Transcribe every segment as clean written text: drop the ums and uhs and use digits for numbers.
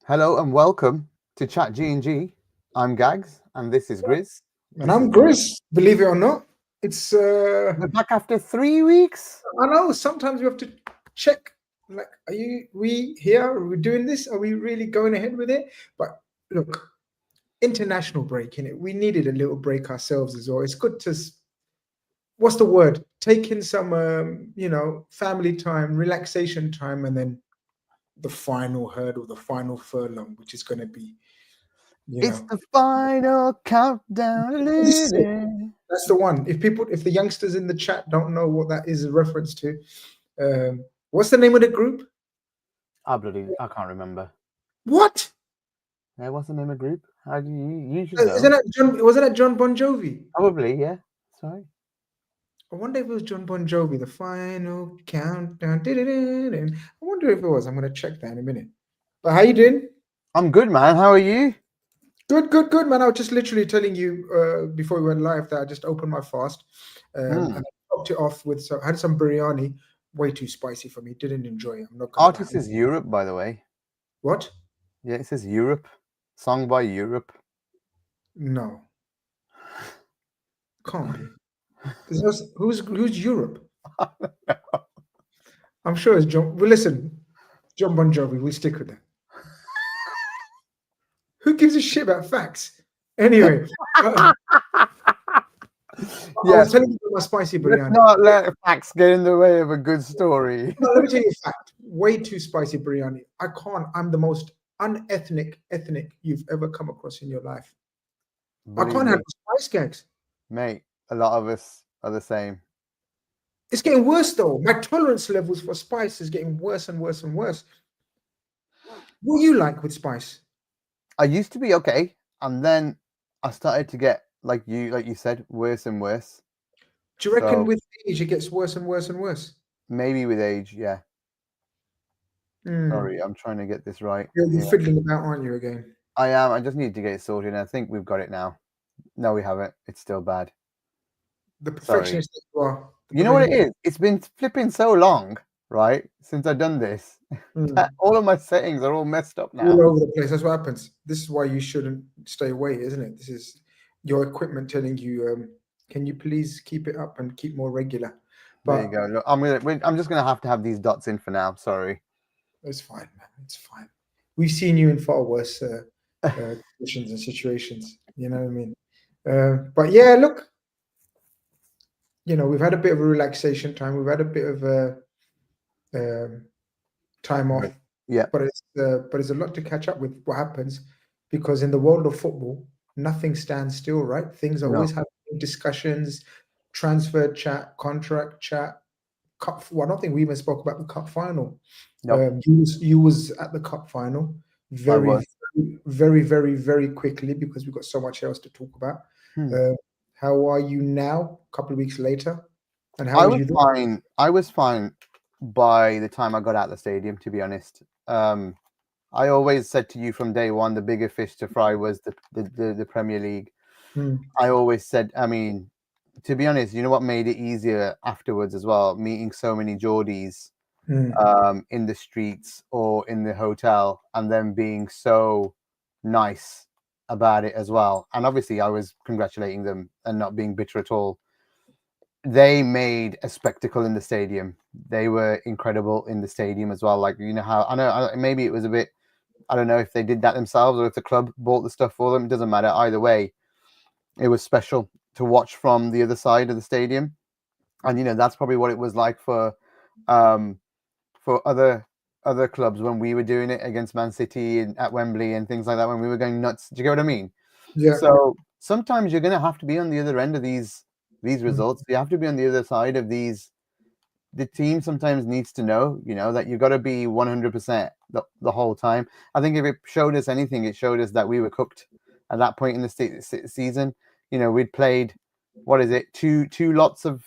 Hello and welcome to Chat G&G. I'm Gags and this is Grizz. And I'm Grizz, believe it or not. It's We're back after 3 weeks. I know sometimes we have to check, like, we here? Are we doing this? Are we really going ahead with it? But look, international break, in it. We needed a little break ourselves as well. It's good to what's the word? Take in some family time, relaxation time, and then the final hurdle, the final furlong, which is gonna be It's the final countdown. That's the one. If the youngsters in the chat don't know what that is a reference to, what's the name of the group? I can't remember. What? Yeah, what's the name of the group? How do you should know? Wasn't that John Bon Jovi? Probably, yeah. Sorry. I wonder if it was John Bon Jovi, the final countdown. I wonder if it was. I'm gonna check that in a minute. But how you doing? I'm good, man. How are you? Good, man. I was just literally telling you before we went live that I just opened my fast and I topped it off with I had some biryani, way too spicy for me. Didn't enjoy it. I'm not gonna Artist is Europe, by the way. What? Yeah, it says Europe. Song by Europe. No. Can't be. Who's Europe? I'm sure it's John. Well, listen, John Bon Jovi. We'll stick with that. Who gives a shit about facts? Anyway, I was telling you about my spicy biryani. Let's not let facts get in the way of a good story. No, let me tell you a fact. Way too spicy biryani. I can't. I'm the most unethnic you've ever come across in your life. I can't have spice, Gags. Mate, a lot of us are the same. It's getting worse though. My tolerance levels for spice is getting worse and worse and worse. What do you like with spice? I used to be okay, and then I started to get like you said, worse and worse. Do you reckon with age it gets worse and worse and worse? Maybe with age, yeah. Sorry, I'm trying to get this right. You're fiddling about, aren't you, again? I am. I just need to get it sorted, and I think we've got it now. No, we haven't. It's still bad. The perfectionist that you are. You know what it is? It's been flipping so long, right, since I've done this. That all of my settings are all messed up now. All over the place. That's what happens. This is why you shouldn't stay away, isn't it? This is your equipment telling you, can you please keep it up and keep more regular? But there you go. Look, I'm just gonna have to have these dots in for now. Sorry. It's fine, man. It's fine. We've seen you in far worse conditions and situations. You know what I mean? But yeah, look. We've had a bit of a relaxation time. We've had a bit of a time off. Yeah. But it's a lot to catch up with what happens, because in the world of football, nothing stands still, right? Things are always happening, discussions, transfer chat, contract chat, cup. Well, I don't think we even spoke about the cup final. Nope. You was at the cup final very quickly, because we've got so much else to talk about. How are you now, a couple of weeks later? And how was you fine. I was fine by the time I got out of the stadium, to be honest. I always said to you from day one, the bigger fish to fry was the Premier League. I always said, I mean, to be honest, you know what made it easier afterwards as well? Meeting so many Geordies in the streets or in the hotel, and them being so nice about it as well. And obviously I was congratulating them and not being bitter at all. They made a spectacle in the stadium. They were incredible in the stadium as well. Like, you know how, I know maybe it was a bit, I don't know if they did that themselves or if the club bought the stuff for them. It doesn't matter. Either way, it was special to watch from the other side of the stadium. And, that's probably what it was like for other clubs when we were doing it against Man City and at Wembley and things like that, when we were going nuts. Do you get what I mean? Yeah. So sometimes you're going to have to be on the other end of these results. You have to be on the other side of these. The team sometimes needs to know, that you got to be 100% the whole time. I think if it showed us anything, it showed us that we were cooked at that point in the season. We'd played, what is it, two lots of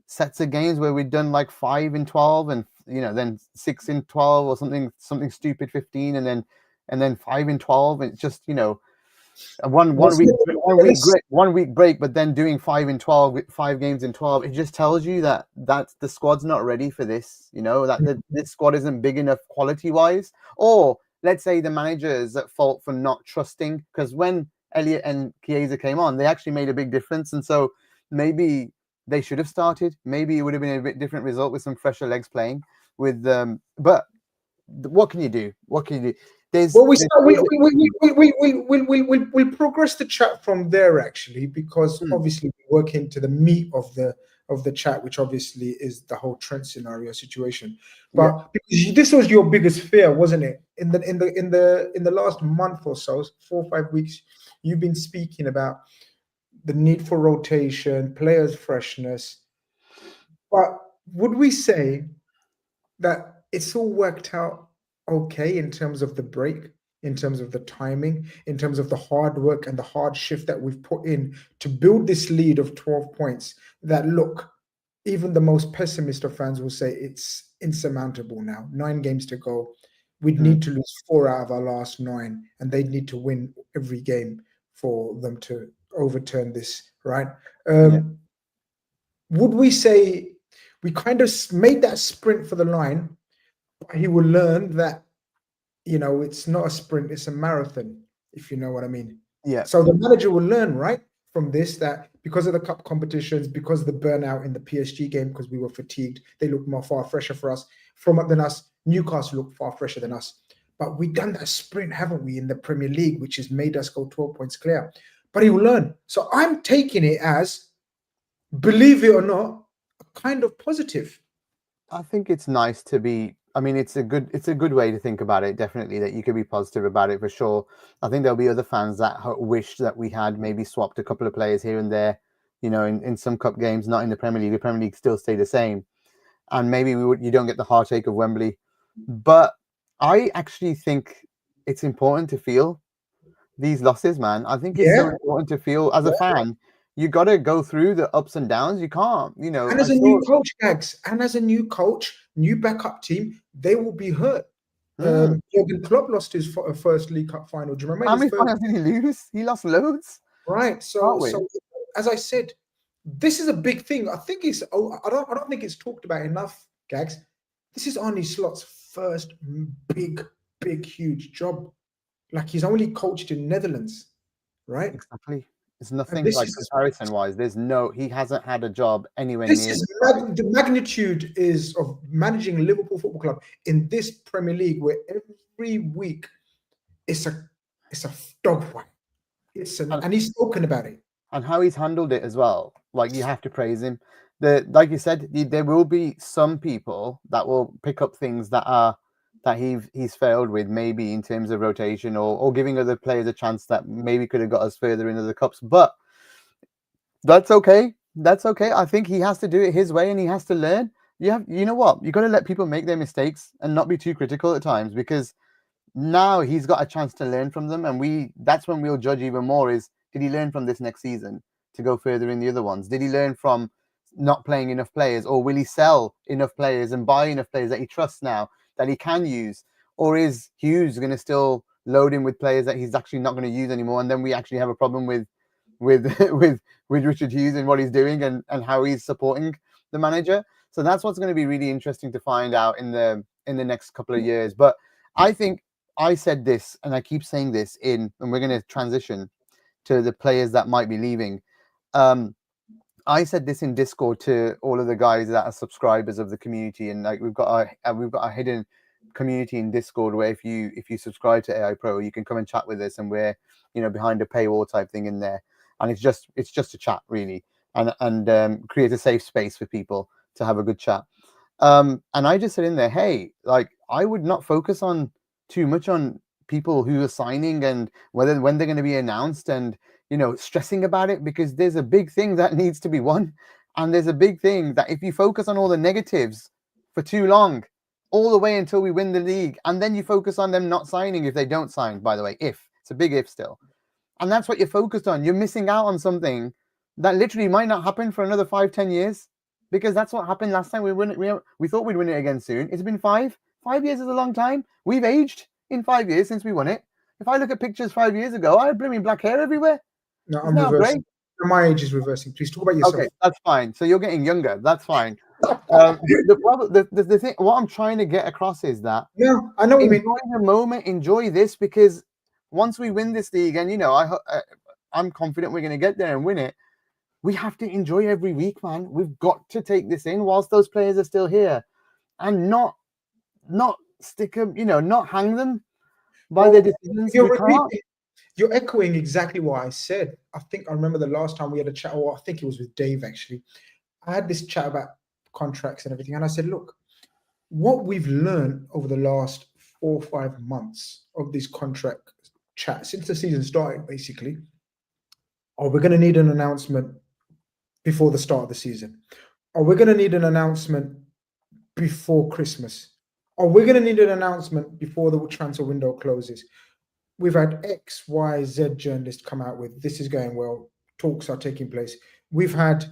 sets of games where we'd done like 5 in 12 and then 6 in 12 or something stupid 15 and then 5 in 12. And it's just one week break, but then doing 5 in 12 with 5 games in 12. It just tells you that the squad's not ready for this. That this squad isn't big enough quality wise, or let's say the manager is at fault for not trusting, because when Elliott and Chiesa came on, they actually made a big difference. And so maybe they should have started. Maybe it would have been a bit different result with some fresher legs playing with but what can you do? What can you do? We'll progress the chat from there, actually, because obviously we work into the meat of the chat, which obviously is the whole Trent scenario situation. But because this was your biggest fear, wasn't it? In the last month or so, 4 or 5 weeks, you've been speaking about the need for rotation, players' freshness. But would we say that it's all worked out okay in terms of the break, in terms of the timing, in terms of the hard work and the hard shift that we've put in to build this lead of 12 points that, look, even the most pessimist of fans will say it's insurmountable now. 9 games to go. We'd need to lose 4 out of our last 9, and they'd need to win every game for them to overturn this, right? Would we say we kind of made that sprint for the line? He will learn that, it's not a sprint, it's a marathon, if you know what I mean. Yeah. So the manager will learn, right, from this, that because of the cup competitions, because of the burnout in the PSG game, because we were fatigued, they looked far fresher for us than us. Newcastle looked far fresher than us. But we've done that sprint, haven't we, in the Premier League, which has made us go 12 points clear. But he will learn. So I'm taking it as, believe it or not, a kind of positive. I think it's nice to be. I mean, it's a good way to think about it. Definitely, that you could be positive about it for sure. I think there'll be other fans that wish that we had maybe swapped a couple of players here and there, in some cup games, not in the Premier League. The Premier League still stay the same, and maybe you don't get the heartache of Wembley. But I actually think it's important to feel these losses, man. I think it's so important to feel as a fan. You got to go through the ups and downs. You can't, And as a new coach, Gags, and as a new coach, new backup team, they will be hurt. Jurgen Klopp lost his first League Cup final. Do you remember? How many finals did he lose? He lost loads. Right. So as I said, this is a big thing. I think it's. I don't think it's talked about enough, Gags. This is Arne Slot's first big, huge job. Like, he's only coached in Netherlands, right? Exactly. It's nothing like comparison-wise. He hasn't had a job anywhere near. The magnitude is of managing Liverpool Football Club in this Premier League, where every week it's a dogfight. And he's spoken about it. And how he's handled it as well. Like, you have to praise him. Like you said, there will be some people that will pick up things that he's failed with, maybe in terms of rotation or giving other players a chance that maybe could have got us further into the cups. But that's okay. That's okay. I think he has to do it his way, and he has to learn. You know what? You got to let people make their mistakes and not be too critical at times, because now he's got a chance to learn from them, and that's when we'll judge even more. Is, did he learn from this next season to go further in the other ones? Did he learn from not playing enough players, or will he sell enough players and buy enough players that he trusts now, that he can use? Or is Hughes going to still load him with players that he's actually not going to use anymore, and then we actually have a problem with Richard Hughes and what he's doing and how he's supporting the manager? So that's what's going to be really interesting to find out in the next couple of years. But I think I said this, and I keep saying this, and we're going to transition to the players that might be leaving. I said this in Discord to all of the guys that are subscribers of the community, and like we've got a hidden community in Discord where if you subscribe to AI Pro, you can come and chat with us, and we're behind a paywall type thing in there, and it's just a chat really, and create a safe space for people to have a good chat. And I just said in there, hey, like, I would not focus on too much on people who are signing and when they're going to be announced, and stressing about it, because there's a big thing that needs to be won, and there's a big thing that if you focus on all the negatives for too long, all the way until we win the league, and then you focus on them not signing if they don't sign, by the way, if it's a big if still, and that's what you're focused on, you're missing out on something that literally might not happen for another 5-10 years, because that's what happened last time. We thought we'd win it again soon. It's been 5 years is a long time. We've aged in 5 years since we won it. If I look at pictures 5 years ago, I had blooming black hair everywhere. No, I'm reversing. My age is reversing. Please talk about yourself. Okay, that's fine. So you're getting younger. That's fine. The problem, the thing, what I'm trying to get across is that I know what you mean. enjoy the moment, enjoy this, because once we win this league, and I'm confident we're going to get there and win it. We have to enjoy every week, man. We've got to take this in whilst those players are still here, and not stick them, not hang them by their decisions. You're echoing exactly what I said. I think I remember the last time we had a chat, or I think it was with Dave actually. I had this chat about contracts and everything, and I said, look, what we've learned over the last 4 or 5 months of this contract chat since the season started, basically, we're going to need an announcement before the start of the season. We're going to need an announcement before Christmas. We're going to need an announcement before the transfer window closes. We've had X, Y, Z journalists come out with, this is going well, talks are taking place. We've had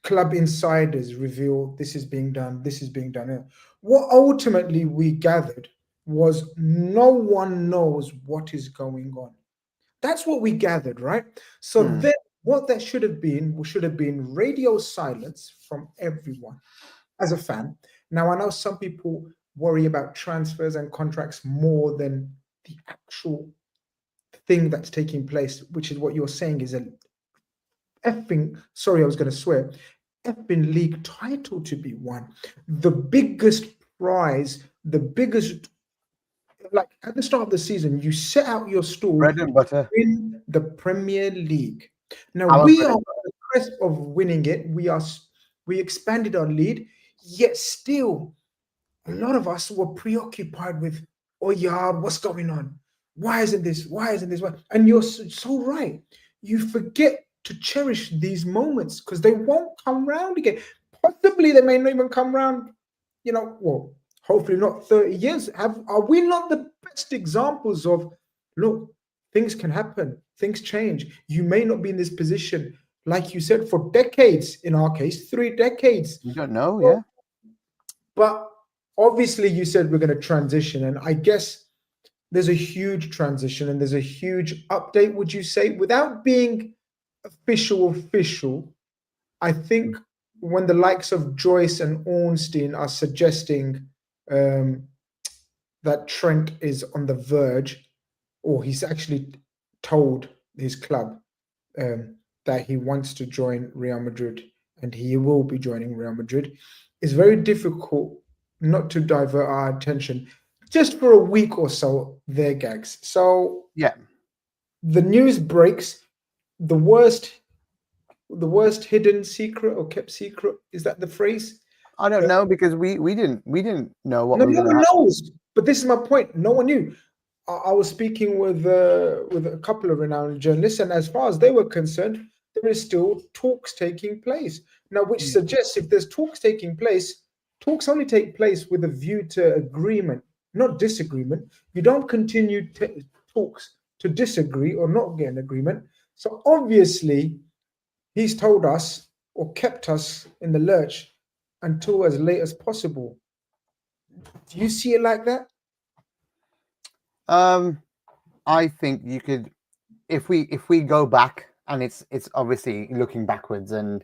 club insiders reveal this is being done, this is being done. What ultimately we gathered was no one knows what is going on. That's what we gathered, right? So then what that should have been radio silence from everyone as a fan. Now, I know some people worry about transfers and contracts more than the actual thing that's taking place, which is what you're saying is an effing, sorry, I was going to swear, effing league title to be won. The biggest prize, the biggest, like at the start of the season, you set out your stall Bread and butter in the Premier League. Now we are on the cusp of winning it. We expanded our lead, yet still a lot of us were preoccupied with, oh yeah, what's going on? Why isn't this? Why isn't this? And you're so right. You forget to cherish these moments because they won't come round again. Possibly they may not even come round, well, hopefully not 30 years. Are we not the best examples of, look, things can happen, things change. You may not be in this position, like you said, for decades, in our case, 3 decades. You don't know, yeah. But obviously you said we're going to transition, and I guess there's a huge transition and there's a huge update, would you say, without being official. I think when the likes of Joyce and Ornstein are suggesting that Trent is on the verge, or he's actually told his club that he wants to join Real Madrid and he will be joining Real Madrid, it's very difficult not to divert our attention just for a week or so, their gags. So yeah, the news breaks. The worst hidden secret or kept secret, is that the phrase? I don't know, because we didn't know what was going to happen. No one knows. But this is my point. No one knew. I was speaking with a couple of renowned journalists, and as far as they were concerned, there is still talks taking place now, which suggests if there's talks taking place, talks only take place with a view to agreement, not disagreement. You don't continue talks to disagree or not get an agreement. So obviously, he's told us or kept us in the lurch until as late as possible. Do you see it like that? I think you could, if we go back, and it's obviously looking backwards, and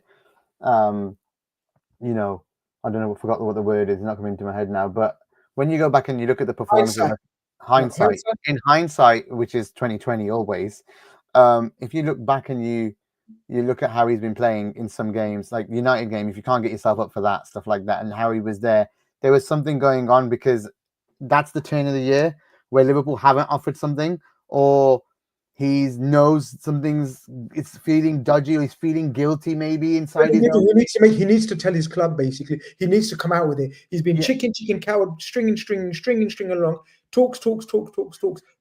I don't know, I forgot what the word is, it's not coming into my head now, but when you go back and you look at the performance, in hindsight, which is 2020 always, if you look back and you look at how he's been playing in some games, like the United game, if you can't get yourself up for that, stuff like that, and how he was there was something going on, because that's the turn of the year where Liverpool haven't offered something, or he knows it's feeling dodgy, or he's feeling guilty maybe inside his own. He needs to tell his club, basically. He needs to come out with it. He's been chicken coward, stringing along, talks,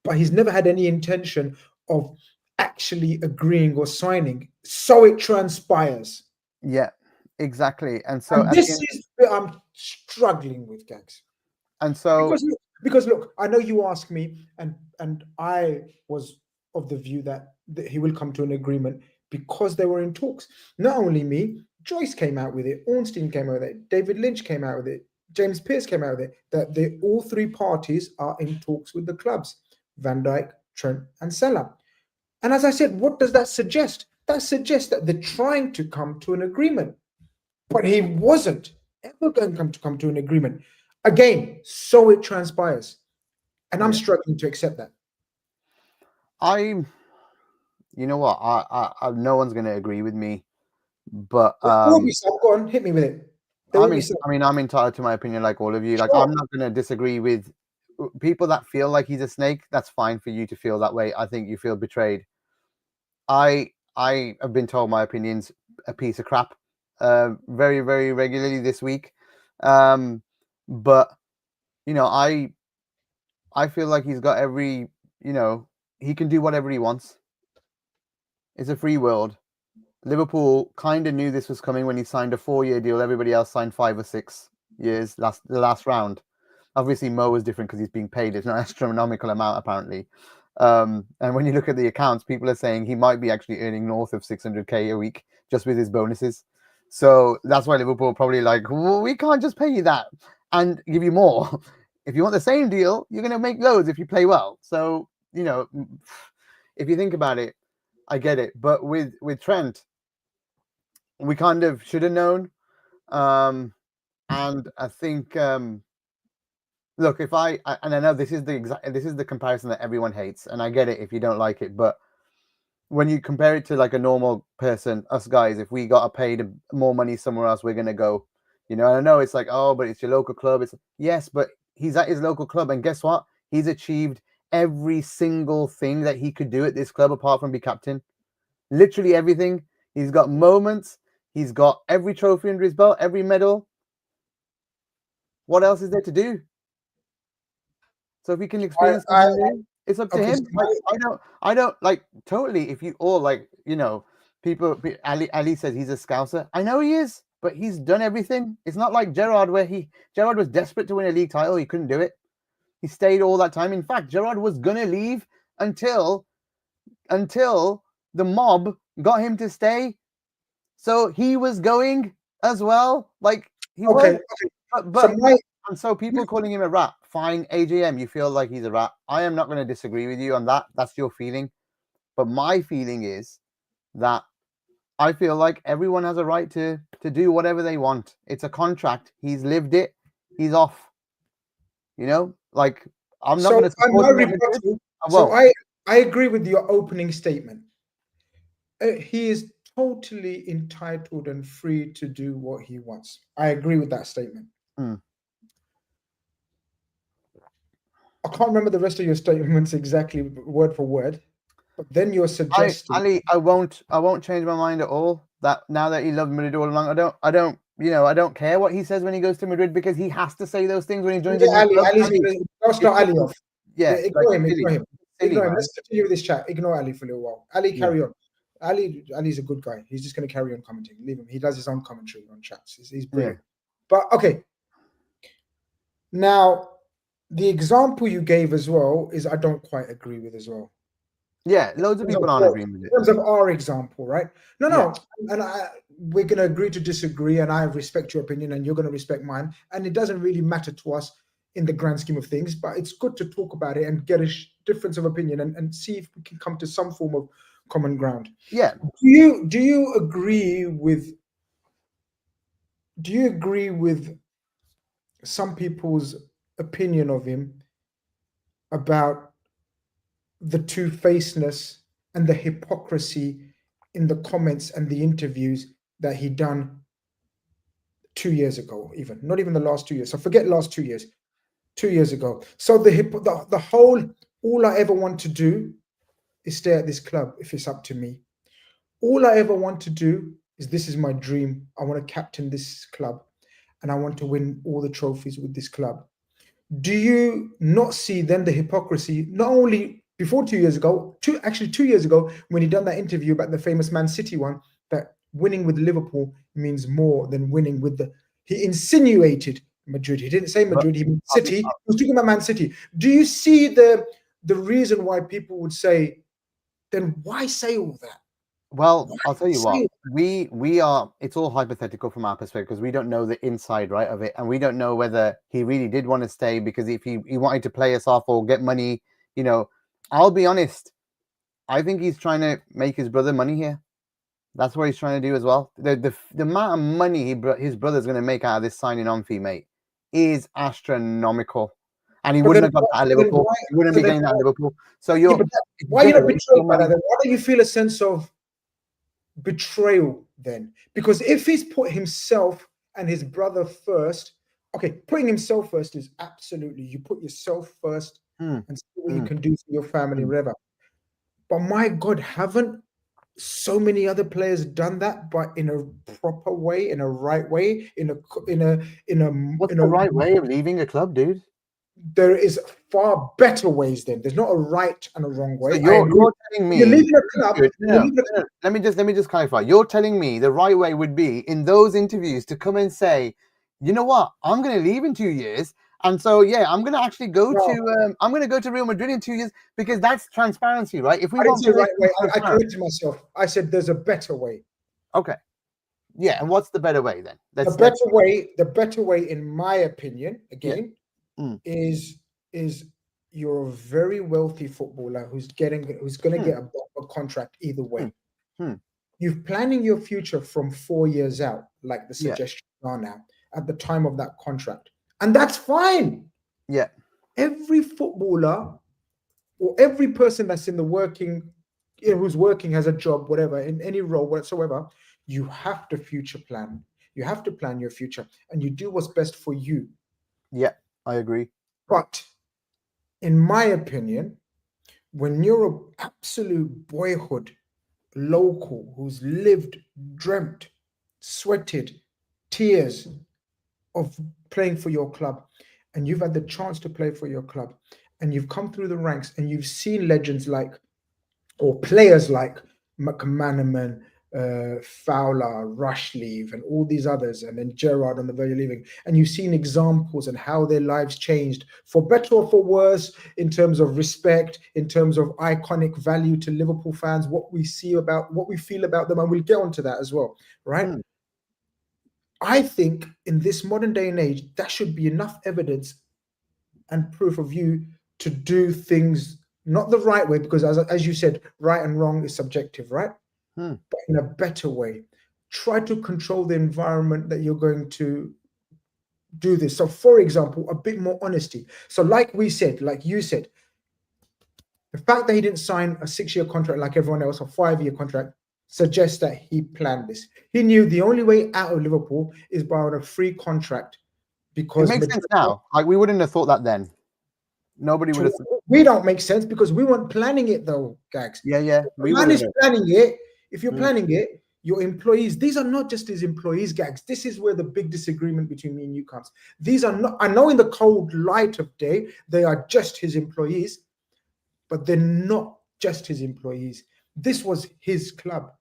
but he's never had any intention of actually agreeing or signing. So it transpires. Yeah, exactly. And so this is what I'm struggling with, Gags. And so because look, I know you asked me, and I was of the view that he will come to an agreement because they were in talks. Not only me, Joyce came out with it, Ornstein came out with it, David Lynch came out with it, James Pearce came out with it, that all 3 parties are in talks with the clubs, Van Dijk, Trent and Salah. And as I said, what does that suggest? That suggests that they're trying to come to an agreement. But he wasn't. ever going to come to an agreement. Again, so it transpires. And I'm struggling to accept that. You know what? No one's going to agree with me, but Go on, hit me with it. I'm entitled to my opinion, like all of you. Like, I'm not going to disagree with people that feel like he's a snake. That's fine for you to feel that way. I think you feel betrayed. I have been told my opinion's a piece of crap, very, very regularly this week. But you know, I feel like he's got every, he can do whatever he wants. It's a free world. Liverpool kind of knew this was coming when he signed a 4-year deal. Everybody else signed 5 or 6 years the last round. Obviously, Mo was different because he's being paid. It's not an astronomical amount, apparently. And when you look at the accounts, people are saying he might be actually earning north of 600k a week just with his bonuses. So that's why Liverpool probably like, well, we can't just pay you that and give you more. If you want the same deal, you're going to make loads if you play well. So, if you think about it, I get it. But with Trent, we kind of should have known. And I think, look, and I know this is the comparison that everyone hates, and I get it if you don't like it, but when you compare it to like a normal person, us guys, if we got paid more money somewhere else, we're gonna go. I know it's like, oh, but it's your local club. It's yes, but he's at his local club, and guess what? He's achieved every single thing that he could do at this club apart from be captain. Literally everything. He's got moments. He's got every trophy under his belt, every medal. What else is there to do? So if he can experience something new, it's up to him. I don't like totally. If you all like, people. Ali says he's a scouser. I know he is, but he's done everything. It's not like Gerrard, where Gerrard was desperate to win a league title. He couldn't do it. He stayed all that time. In fact, Gerrard was gonna leave until the mob got him to stay. So he was going as well. Like he was. But and so people calling him a rat, fine. AJM, you feel like he's a rat. I am not going to disagree with you on that. That's your feeling. But my feeling is that I feel like everyone has a right to do whatever they want. It's a contract. He's lived it. He's off. Like I'm not going to support him. So I agree with your opening statement. He is totally entitled and free to do what he wants. I agree with that statement. I can't remember the rest of your statements exactly word for word, but then you're suggesting. Ali, I won't change my mind at all. That now that he loved Madrid all along, I don't care what he says when he goes to Madrid because he has to say those things when he joins. Let's start Ali off. Yeah, ignore him. Let's continue with this chat. Ignore Ali for a little while. Ali, carry on. Ali's a good guy. He's just going to carry on commenting. Leave him. He does his own commentary on chats. He's brilliant. But okay. Now, the example you gave as well is I don't quite agree with as well. Yeah, loads of people aren't agreeing with it. In terms of our example, right? No. And we're going to agree to disagree, and I respect your opinion, and you're going to respect mine. And it doesn't really matter to us in the grand scheme of things, but it's good to talk about it and get a difference of opinion and see if we can come to some form of common ground. Yeah. Do you agree with some people's opinion of him about the two-facedness and the hypocrisy in the comments and the interviews that he done 2 years ago, even not even the last 2 years. So forget last 2 years, 2 years ago. So the whole, all I ever want to do is stay at this club if it's up to me. All I ever want to do is, this is my dream. I want to captain this club and I want to win all the trophies with this club. Do you not see then the hypocrisy, not only before 2 years ago, 2 years ago, when he done that interview about the famous Man City one, that winning with Liverpool means more than winning with he insinuated Madrid. He didn't say Madrid, he meant City. He was talking about Man City. Do you see the reason why people would say, then why say all that? Well, I'll tell you what, we are, it's all hypothetical from our perspective because we don't know the inside right of it. And we don't know whether he really did want to stay because if he wanted to play us off or get money, I'll be honest. I think he's trying to make his brother money here. That's what he's trying to do as well. The amount of money his brother's going to make out of this signing on fee, mate, is astronomical. And he wouldn't have got that at Liverpool. He wouldn't be getting that at Liverpool. So why are you not betrayed by that? Why don't you feel a sense of betrayal then? Because if he's put himself and his brother first, okay, putting himself first is absolutely, you put yourself first and see what you can do for your family, whatever. But my God, haven't so many other players done that, but in a proper way, in a right way, What's the right way of leaving a club, dude? There is far better ways. Then there's not a right and a wrong way. So you're telling me you're leaving a club. Let me just clarify. You're telling me the right way would be in those interviews to come and say, you know what, I'm going to leave in 2 years. And so, I'm going to actually go to Real Madrid in 2 years, because that's transparency, right? If we want the right way, I corrected myself. I said there's a better way. Okay. Yeah, and what's the better way then? The better way, in my opinion, again, is you're a very wealthy footballer who's going to get a contract either way. You're planning your future from 4 years out, like the suggestions are now, at the time of that contract. And that's fine. Yeah. Every footballer or every person that's in the working, who's working, has a job, whatever, in any role whatsoever, you have to future plan. You have to plan your future, and you do what's best for you. Yeah, I agree. But in my opinion, when you're an absolute boyhood local who's lived, dreamt, sweated, tears of playing for your club, and you've had the chance to play for your club, and you've come through the ranks, and you've seen legends like, or players like McManaman, Fowler, Rushleaf, and all these others, and then Gerrard on the verge of leaving, and you've seen examples and how their lives changed for better or for worse, in terms of respect, in terms of iconic value to Liverpool fans, what we feel about them, and we'll get onto that as well, right? I think in this modern day and age, that should be enough evidence and proof of you to do things not the right way, because as you said, right and wrong is subjective, right? But in a better way. Try to control the environment that you're going to do this. So, for example, a bit more honesty. So like you said, the fact that he didn't sign a 6-year contract like everyone else, a 5-year contract, suggests that he planned this. He knew the only way out of Liverpool is by on a free contract, because it makes sense now. Like, we wouldn't have thought that then. Nobody would have. We don't make sense because we weren't planning it though, Gags. Yeah. The man is planning it. If you're planning it, your employees, these are not just his employees, Gags. This is where the big disagreement between me and you comes. These are not, I know in the cold light of day, they are just his employees, but they're not just his employees. This was his club.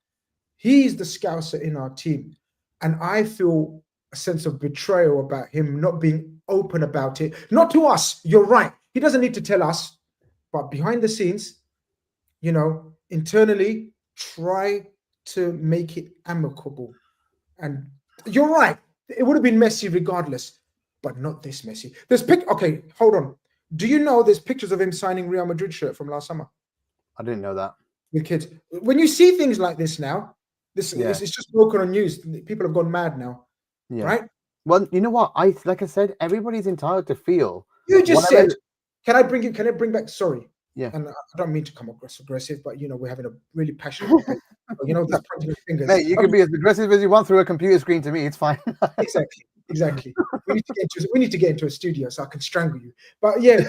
He's the scouser in our team. And I feel a sense of betrayal about him not being open about it. Not to us, you're right. He doesn't need to tell us, but behind the scenes, internally, try to make it amicable. And you're right. It would have been messy regardless, but not this messy. Okay, hold on. Do you know there's pictures of him signing Real Madrid shirt from last summer? I didn't know that. With kids. When you see things like this now, it's just broken on news. People have gone mad now. Yeah. Right? Well, you know what? Like I said, everybody's entitled to feel. You just said, can I bring back, sorry. Yeah. And I don't mean to come across aggressive, but we're having a really passionate debate. Just pointing fingers. Mate, you can be as aggressive as you want through a computer screen to me. It's fine. Exactly. We need to get into a studio so I can strangle you. But yeah,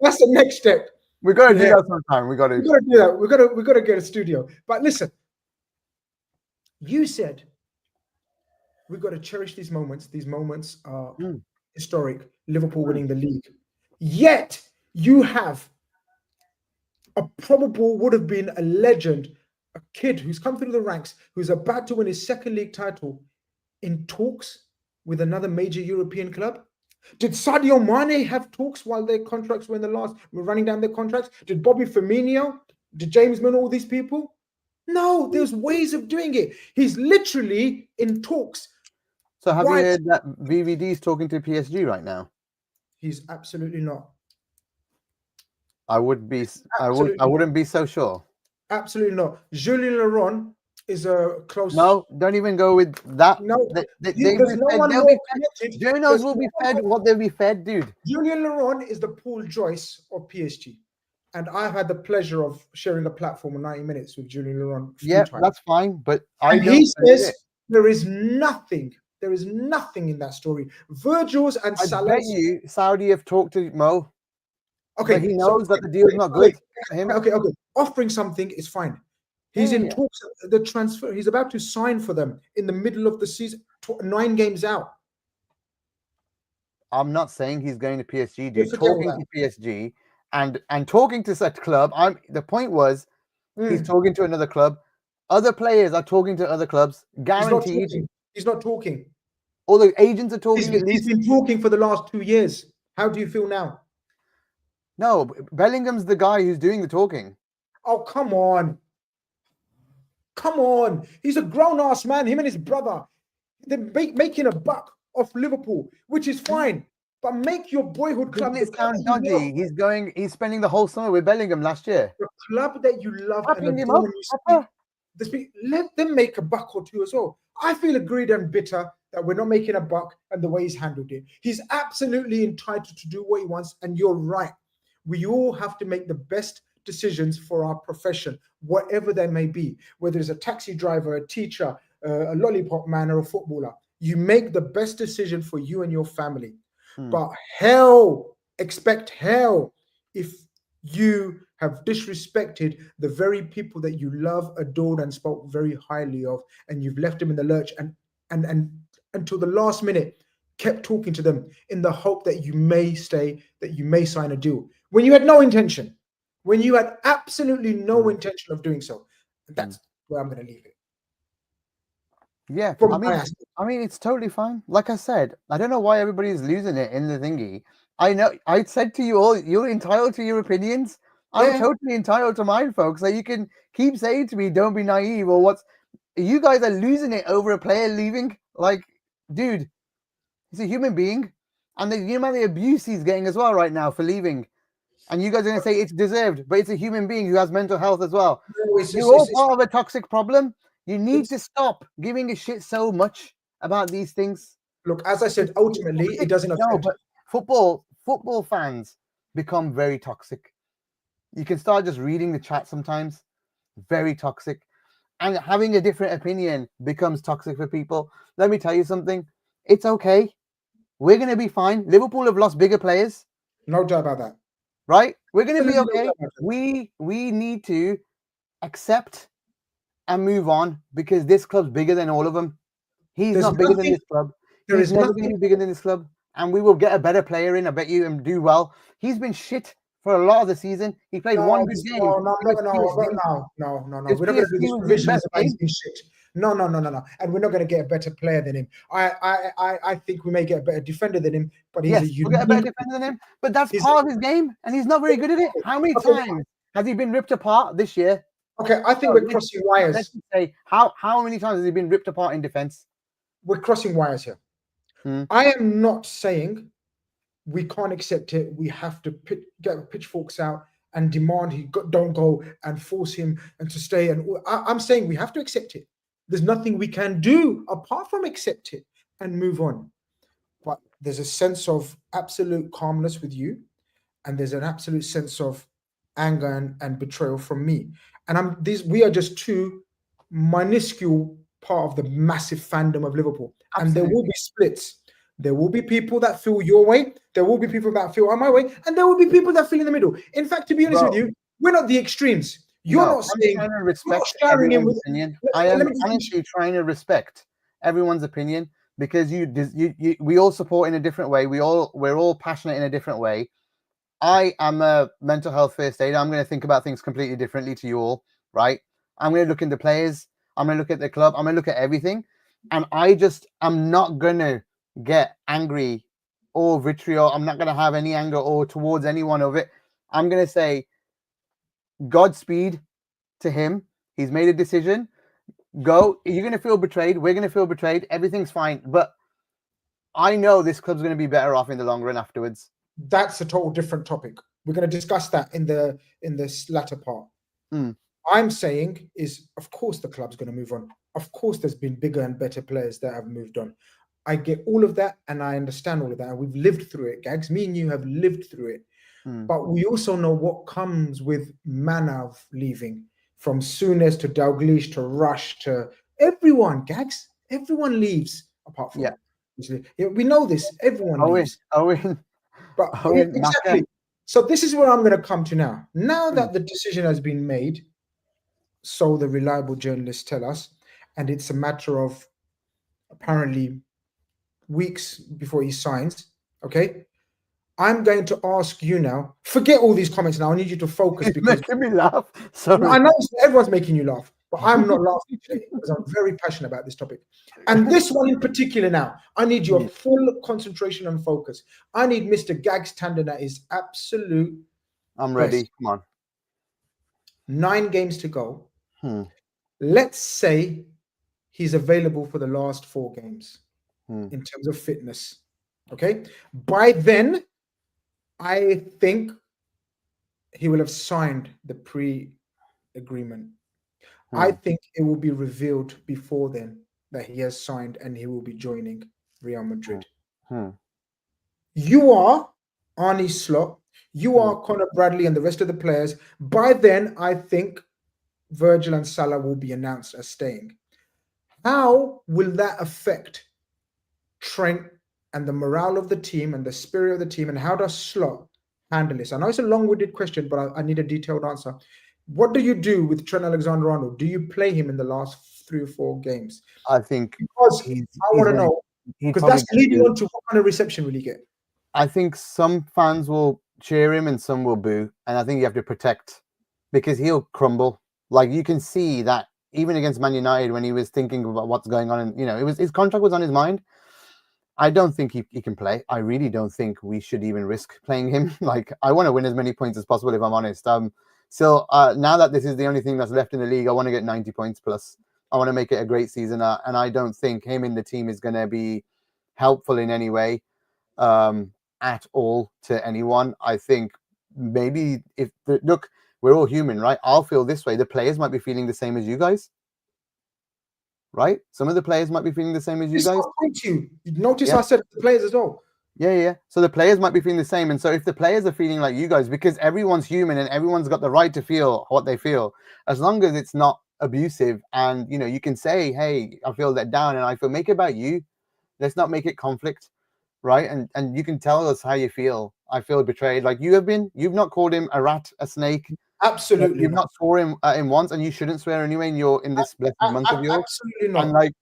that's the next step. We've got to do that sometime. We've got to do that. We've got to get a studio. But listen, you said we've got to cherish these moments. These moments are historic. Liverpool winning the league. Yet you have would have been a legend, a kid who's come through the ranks, who's about to win his second league title, in talks with another major European club. Did Sadio Mane have talks while their contracts were running down their contracts? Did Bobby Firmino? Did James Milner? All these people? No, there's ways of doing it. He's literally in talks. So have you heard that VVD's talking to PSG right now? He's absolutely not. I wouldn't be so sure. Absolutely not. Julien Laurent is a close. No, don't even go with that. No, They'll there's be no fed. one They'll more be fed. committed. Journos will be fed what they'll be fed, dude. Julien Laurent is the Paul Joyce of PSG. And I've had the pleasure of sharing a platform of 90 minutes with Julien Laurent. Yeah, that's fine. But he says there is nothing in that story. Virgil's and Salah's. I bet you Saudi have talked to Mo. Okay, but he knows that the deal's not good for him. Okay. Offering something is fine. He's in talks. The transfer. He's about to sign for them in the middle of the season. 9 games out. I'm not saying he's going to PSG, dude. Talking to PSG and talking to such club. The point was he's talking to another club. Other players are talking to other clubs. Guaranteed. He's not talking. All the agents are talking. He's been talking for the last 2 years. How do you feel now? No, Bellingham's the guy who's doing the talking. Oh, come on. Come on. He's a grown-ass man. Him and his brother. They're making a buck off Liverpool, which is fine. But make your boyhood club. Doesn't it sound dodgy? He's spending the whole summer with Bellingham last year. The club that you love and adore. Let them make a buck or two as well. I feel aggrieved and bitter that we're not making a buck and the way he's handled it. He's absolutely entitled to do what he wants, and you're right. We all have to make the best decisions for our profession, whatever they may be, whether it's a taxi driver, a teacher, a lollipop man, or a footballer. You make the best decision for you and your family. But expect hell if you have disrespected the very people that you love, adored, and spoke very highly of, and you've left them in the lurch and until the last minute kept talking to them in the hope that you may stay, that you may sign a deal when you had no intention, when you had absolutely no intention of doing so. And that's where I'm going to leave it. Yeah, I mean, it's totally fine. Like I said, I don't know why everybody's losing it in the thingy. I know I said to you all, you're entitled to your opinions. I'm totally entitled to mine, folks. So you can keep saying to me, don't be naive, or what's. You guys are losing it over a player leaving. Like, dude, he's a human being, and you know the abuse he's getting as well right now for leaving. And you guys are going to say it's deserved, but it's a human being who has mental health as well. You're all part of a toxic problem. You need to stop giving a shit so much about these things. Look, as I said, ultimately, it doesn't affect. No, but football fans become very toxic. You can start just reading the chat sometimes. Very toxic. And having a different opinion becomes toxic for people. Let me tell you something. It's okay. We're going to be fine. Liverpool have lost bigger players. No doubt about that. Right? We're going to be okay. We need to accept and move on because this club's bigger than all of them. He's not bigger than this club. He's never going to be bigger than this club. And we will get a better player in, I bet you, and do well. He's been shit for a lot of the season. He played one good game. No. We're not going to do this provisions about he's been shit. No. And we're not going to get a better player than him. I think we may get a better defender than him, but we'll get a better defender than him. But that's part of his game, and he's not very good at it. How many times has he been ripped apart this year? Okay, I think we're crossing wires. Let's say how many times has he been ripped apart in defense? We're crossing wires here. I am not saying we can't accept it. We have to get pitchforks out and demand he don't go and force him and to stay. And I'm saying we have to accept it. There's nothing we can do apart from accept it and move on. But there's a sense of absolute calmness with you, and there's an absolute sense of anger and betrayal from me. And we are just two minuscule part of the massive fandom of Liverpool. Absolutely. And there will be splits. There will be people that feel your way. There will be people that feel my way. And there will be people that feel in the middle. In fact, to be honest with you, we're not the extries. You're not saying, I'm trying to respect everyone's opinion. I am honestly trying to respect everyone's opinion because we all support in a different way. We're all passionate in a different way. I am a mental health first aider. I'm going to think about things completely differently to you all, right? I'm going to look into players. I'm going to look at the club. I'm going to look at everything. And I'm not going to get angry or vitriol. I'm not going to have any anger or towards any one of it. I'm going to say, Godspeed to him. He's made a decision. Go. You're going to feel betrayed. We're going to feel betrayed. Everything's fine. But I know this club's going to be better off in the long run afterwards. That's a total different topic. We're going to discuss that in this latter part. I'm saying is, of course, the club's going to move on. Of course, there's been bigger and better players that have moved on. I get all of that, and I understand all of that. And we've lived through it, Gags. Me and you have lived through it. But we also know what comes with Manav leaving, from Souness to Dalglish to Rush to everyone, Gags. Everyone leaves apart from we know this. Everyone leaves. But exactly. So this is where I'm going to come to now. Now that the decision has been made, so the reliable journalists tell us, and it's a matter of apparently weeks before he signs. Okay. I'm going to ask you now. Forget all these comments now. I need you to focus because making me laugh. Sorry. I know everyone's making you laugh, but I'm not laughing today because I'm very passionate about this topic. And this one in particular now, I need your full concentration and focus. I need Mr. Gags Tandon at his absolute I'm ready. best. Come on. 9 games to go. Let's say he's available for the last 4 games in terms of fitness. Okay. By then, I think he will have signed the pre-agreement. I think it will be revealed before then that he has signed and he will be joining Real Madrid. You are Arne Slot. You are Conor Bradley and the rest of the players. By then, I think Virgil and Salah will be announced as staying. How will that affect Trent and the morale of the team and the spirit of the team? And how does Slot handle this? I know it's a long-winded question, but I need a detailed answer. What do you do with Trent Alexander-Arnold? Do you play him in the last 3 or 4 games? I think because I want to know, because that's leading on to what kind of reception will he get? I think some fans will cheer him and some will boo, and I think you have to protect because he'll crumble. Like you can see that even against Man United when he was thinking about what's going on, and it was his contract was on his mind. I don't think he can play. I really don't think we should even risk playing him. Like, I want to win as many points as possible, if I'm honest. So now that this is the only thing that's left in the league, I want to get 90 points plus. I want to make it a great season. And I don't think him in the team is going to be helpful in any way at all to anyone. I think maybe look, we're all human, right? I'll feel this way. The players might be feeling the same as you guys. Right? Some of the players might be feeling the same as you guys. You notice I said the players as well. Yeah. So the players might be feeling the same. And so if the players are feeling like you guys, because everyone's human and everyone's got the right to feel what they feel, as long as it's not abusive and, you can say, hey, I feel let down and I feel, make it about you. Let's not make it conflict, right? And you can tell us how you feel. I feel betrayed. Like you've not called him a rat, a snake. Absolutely. You've not swore him once, and you shouldn't swear anyway in this blessed month of yours. Absolutely not. And like,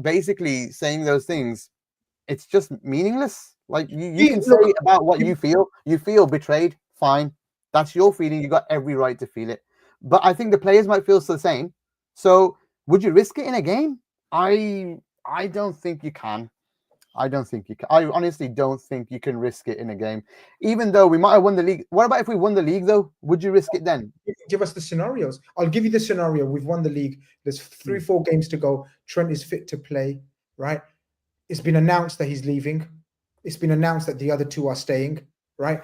basically saying those things, it's just meaningless. Like you can say about what you feel. You feel betrayed, fine. That's your feeling. You got every right to feel it. But I think the players might feel the same. So would you risk it in a game? I don't think you can. I honestly don't think you can risk it in a game, even though we might have won the league. What about if we won the league, though? Would you risk it then? Give us the scenarios. I'll give you the scenario. We've won the league. There's 3-4 games to go. Trent is fit to play, right? It's been announced that he's leaving. It's been announced that the other 2 are staying, right?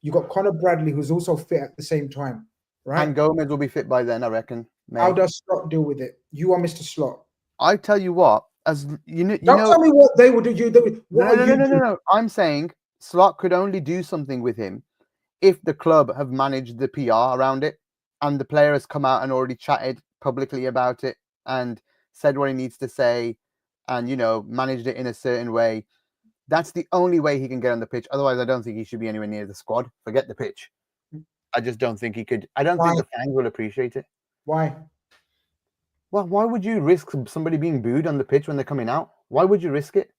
You got Conor Bradley, who's also fit at the same time, right? And Gomez will be fit by then, I reckon. How does Slot deal with it? You are Mr. Slot. I tell you what. Don't tell me what they would do. No. I'm saying Slot could only do something with him if the club have managed the PR around it and the player has come out and already chatted publicly about it and said what he needs to say and, managed it in a certain way. That's the only way he can get on the pitch. Otherwise, I don't think he should be anywhere near the squad. Forget the pitch. I just don't think he could. I don't think the fans will appreciate it. Why? Well, why would you risk somebody being booed on the pitch when they're coming out? Why would you risk it?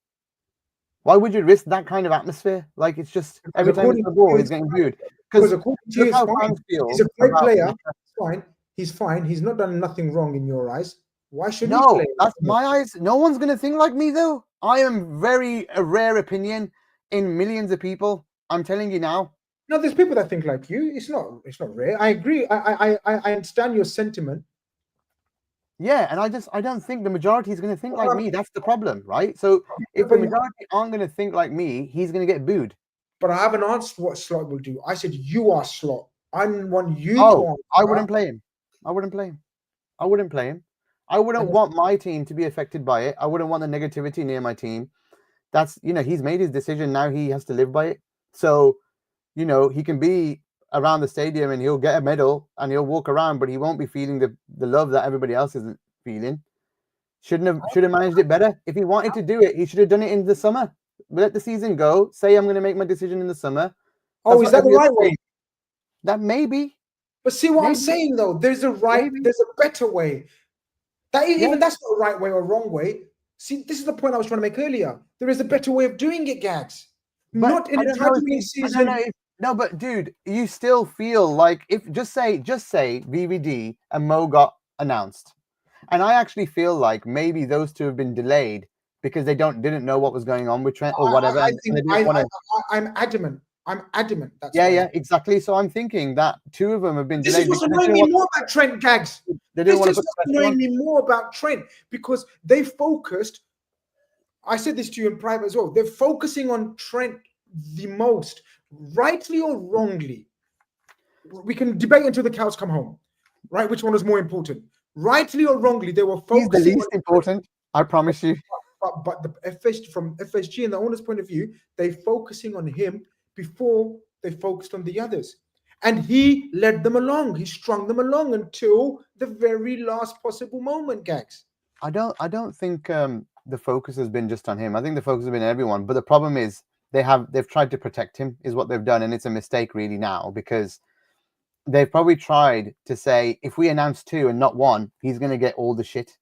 Why would you risk that kind of atmosphere? Like, it's just every time it's the ball, he's getting booed. Because according to you, he's a great player. He's fine. He's not done nothing wrong in your eyes. Why should he play? That's my eyes. No one's going to think like me, though. I am a rare opinion in millions of people. I'm telling you now. No, there's people that think like you. It's not rare. I agree. I understand your sentiment. Yeah, and I don't think the majority is going to think like me. That's the problem, right? So if the majority aren't going to think like me, he's going to get booed. But I haven't answered what Slot will do. I said you are Slot. I want you Oh, to. I wouldn't play him. I wouldn't play him. I wouldn't play him. I wouldn't want my team to be affected by it. I wouldn't want the negativity near my team. That's, he's made his decision. Now he has to live by it. So, he can be around the stadium and he'll get a medal and he'll walk around, but he won't be feeling the love that everybody else is feeling. Should have managed it better. If he wanted to do it, he should have done it in the summer. Let the season go. Say I'm going to make my decision in the summer. Oh, is that the right way? That maybe. But see what I'm saying though. There's a better way. That's not a right way or wrong way. See, this is the point I was trying to make earlier. There is a better way of doing it, Gags. But not in a titling season. No, but dude, you still feel like if just say VVD and Mo got announced, and I actually feel like maybe those two have been delayed because they didn't know what was going on with Trent or whatever. I'm adamant. That's exactly. So I'm thinking that two of them have been delayed. This is what's annoying me more about Trent, Gags. This is what's annoying me more about Trent because they focused. I said this to you in private as well. They're focusing on Trent the most, rightly or wrongly. We can debate until the cows come home, right? Which one was more important? Rightly or wrongly, they were focusing. He's the least important, I promise you. But from FSG and the owner's point of view, they're focusing on him before they focused on the others. And he led them along. He strung them along until the very last possible moment, Gags. I don't think the focus has been just on him. I think the focus has been on everyone. But the problem is they've tried to protect him, is what they've done, and it's a mistake really now because they've probably tried to say if we announce two and not one, he's going to get all the shit.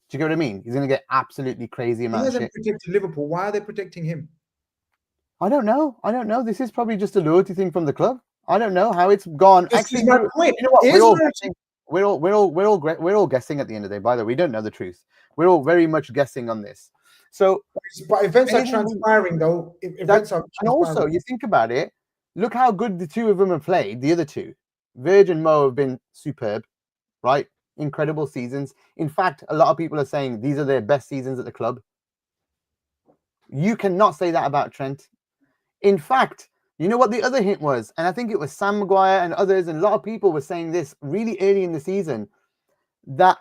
Do you get what I mean? He's going to get absolutely crazy amount of shit. He hasn't protected Liverpool. Why are they protecting him? I don't know. This is probably just a loyalty thing from the club. I don't know how it's gone. Actually, you know what? We're all guessing at the end of the day. By the way, we don't know the truth. We're all very much guessing on this. So, but events are transpiring, though. And also, you think about it. Look how good the two of them have played. The other two, Virg and Mo, have been superb, right? Incredible seasons. In fact, a lot of people are saying these are their best seasons at the club. You cannot say that about Trent. In fact, you know what the other hint was? And I think it was Sam Maguire and others, and a lot of people were saying this really early in the season, that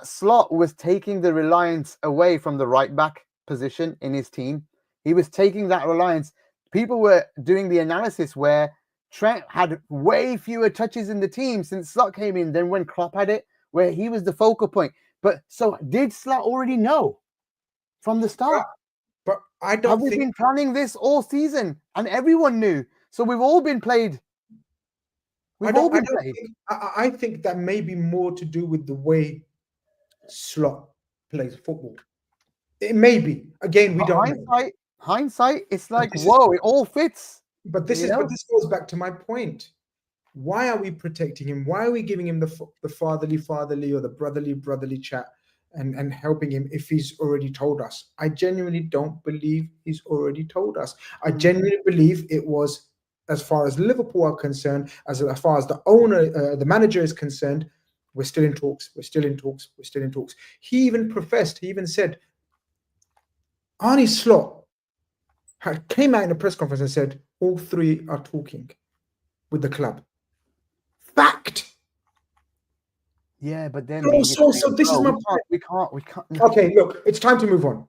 Slot was taking the reliance away from the right back position in his team. He was taking that reliance. People were doing the analysis where Trent had way fewer touches in the team since Slot came in than when Klopp had it, where he was the focal point. But so did Slot already know from the start? But I don't think... Have we been planning this all season? And everyone knew. So we've all been played. I think that may be more to do with the way Slot plays football. It may be. Again, we don't know. Hindsight, it's like, whoa, it all fits. But this goes back to my point. Why are we protecting him? Why are we giving him the fatherly or the brotherly chat and helping him if he's already told us? I genuinely don't believe he's already told us. I genuinely believe it was, as far as Liverpool are concerned, as far as the owner, the manager is concerned, we're still in talks. He even said, Arne Slot came out in a press conference and said, all three are talking with the club. Fact. Yeah, but then so this is my point. We can't. Okay, look, it's time to move on.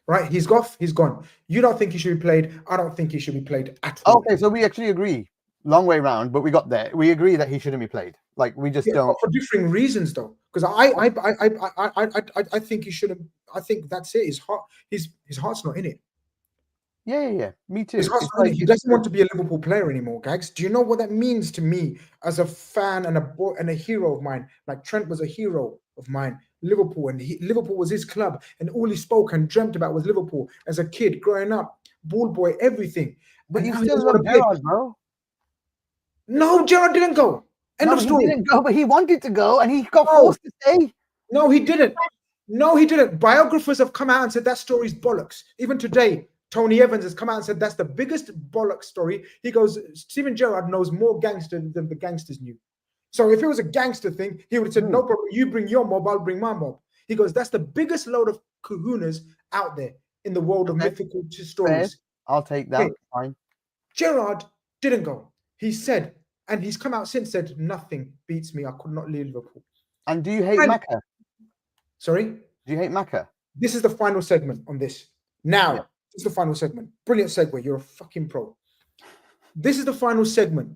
Right? He's gone. You don't think he should be played. I don't think he should be played at all. Okay, so we actually agree. Long way round, but we got there. We agree that he shouldn't be played. Like we just don't. For differing reasons, though, because I think he shouldn't. I think that's it. His heart's not in it. Yeah. Me too. He doesn't want to be a Liverpool player anymore, Gags. Do you know what that means to me as a fan and a hero of mine? Like Trent was a hero of mine. Liverpool, and Liverpool was his club, and all he spoke and dreamt about was Liverpool as a kid growing up, ball boy, everything. But you still love Gerrard, bro. No, Gerrard didn't go. End of story. He didn't go, but he wanted to go, and he got forced to stay. No, he didn't. Biographers have come out and said that story's bollocks. Even today, Tony Evans has come out and said that's the biggest bollock story. He goes, Steven Gerrard knows more gangster than the gangsters knew. So if it was a gangster thing, he would have said, no problem, you bring your mob, I'll bring my mob. He goes, that's the biggest load of kahunas out there in the world of mythical stories. Fair. I'll take that. Okay. Fine. Gerrard didn't go. He said, And he's come out since said, nothing beats me. I could not leave Liverpool. And do you hate Macca? Sorry? Do you hate Macca? This is the final segment on this. Now, Yeah. this is the final segment. Brilliant segue. You're a fucking pro. This is the final segment.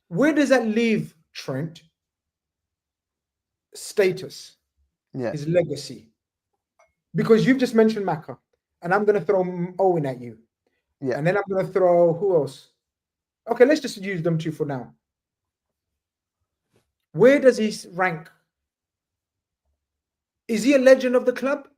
Where does that leave Trent? Status, his legacy. Because you've just mentioned Macca, and I'm going to throw Owen at you. Yeah. And then I'm going to throw who else? Okay, let's just use them two for now. Where does he rank? Is he a legend of the club?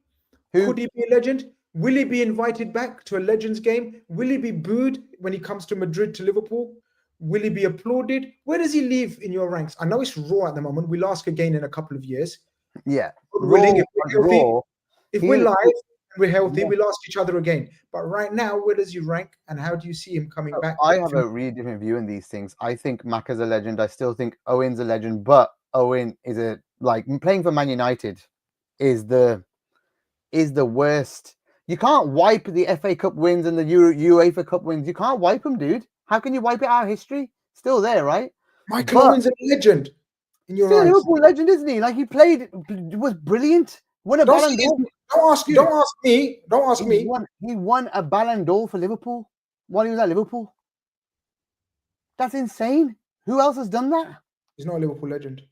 Could he be a legend? Will he be invited back to a Legends game? Will he be booed when he comes to Madrid, to Liverpool? Will he be applauded? Where does he live in your ranks? I know it's raw at the moment. We'll ask again in a couple of years. Yeah. If we're live and we're healthy, we'll ask each other again. But right now, where does he rank and how do you see him coming back? I have a really different view in these things. I think Macca's a legend. I still think Owen's a legend, but Owen is playing for Man United is the worst. You can't wipe the FA Cup wins and the UEFA Cup wins. You can't wipe them, dude. How can you wipe it out of history? Still there, right? Michael Owen's a legend in your eyes. Liverpool legend, isn't he? Like he played, was brilliant. Won a Ballon d'Or. Don't ask me. Don't ask me. He won a Ballon d'Or for Liverpool while he was at Liverpool. That's insane. Who else has done that? He's not a Liverpool legend.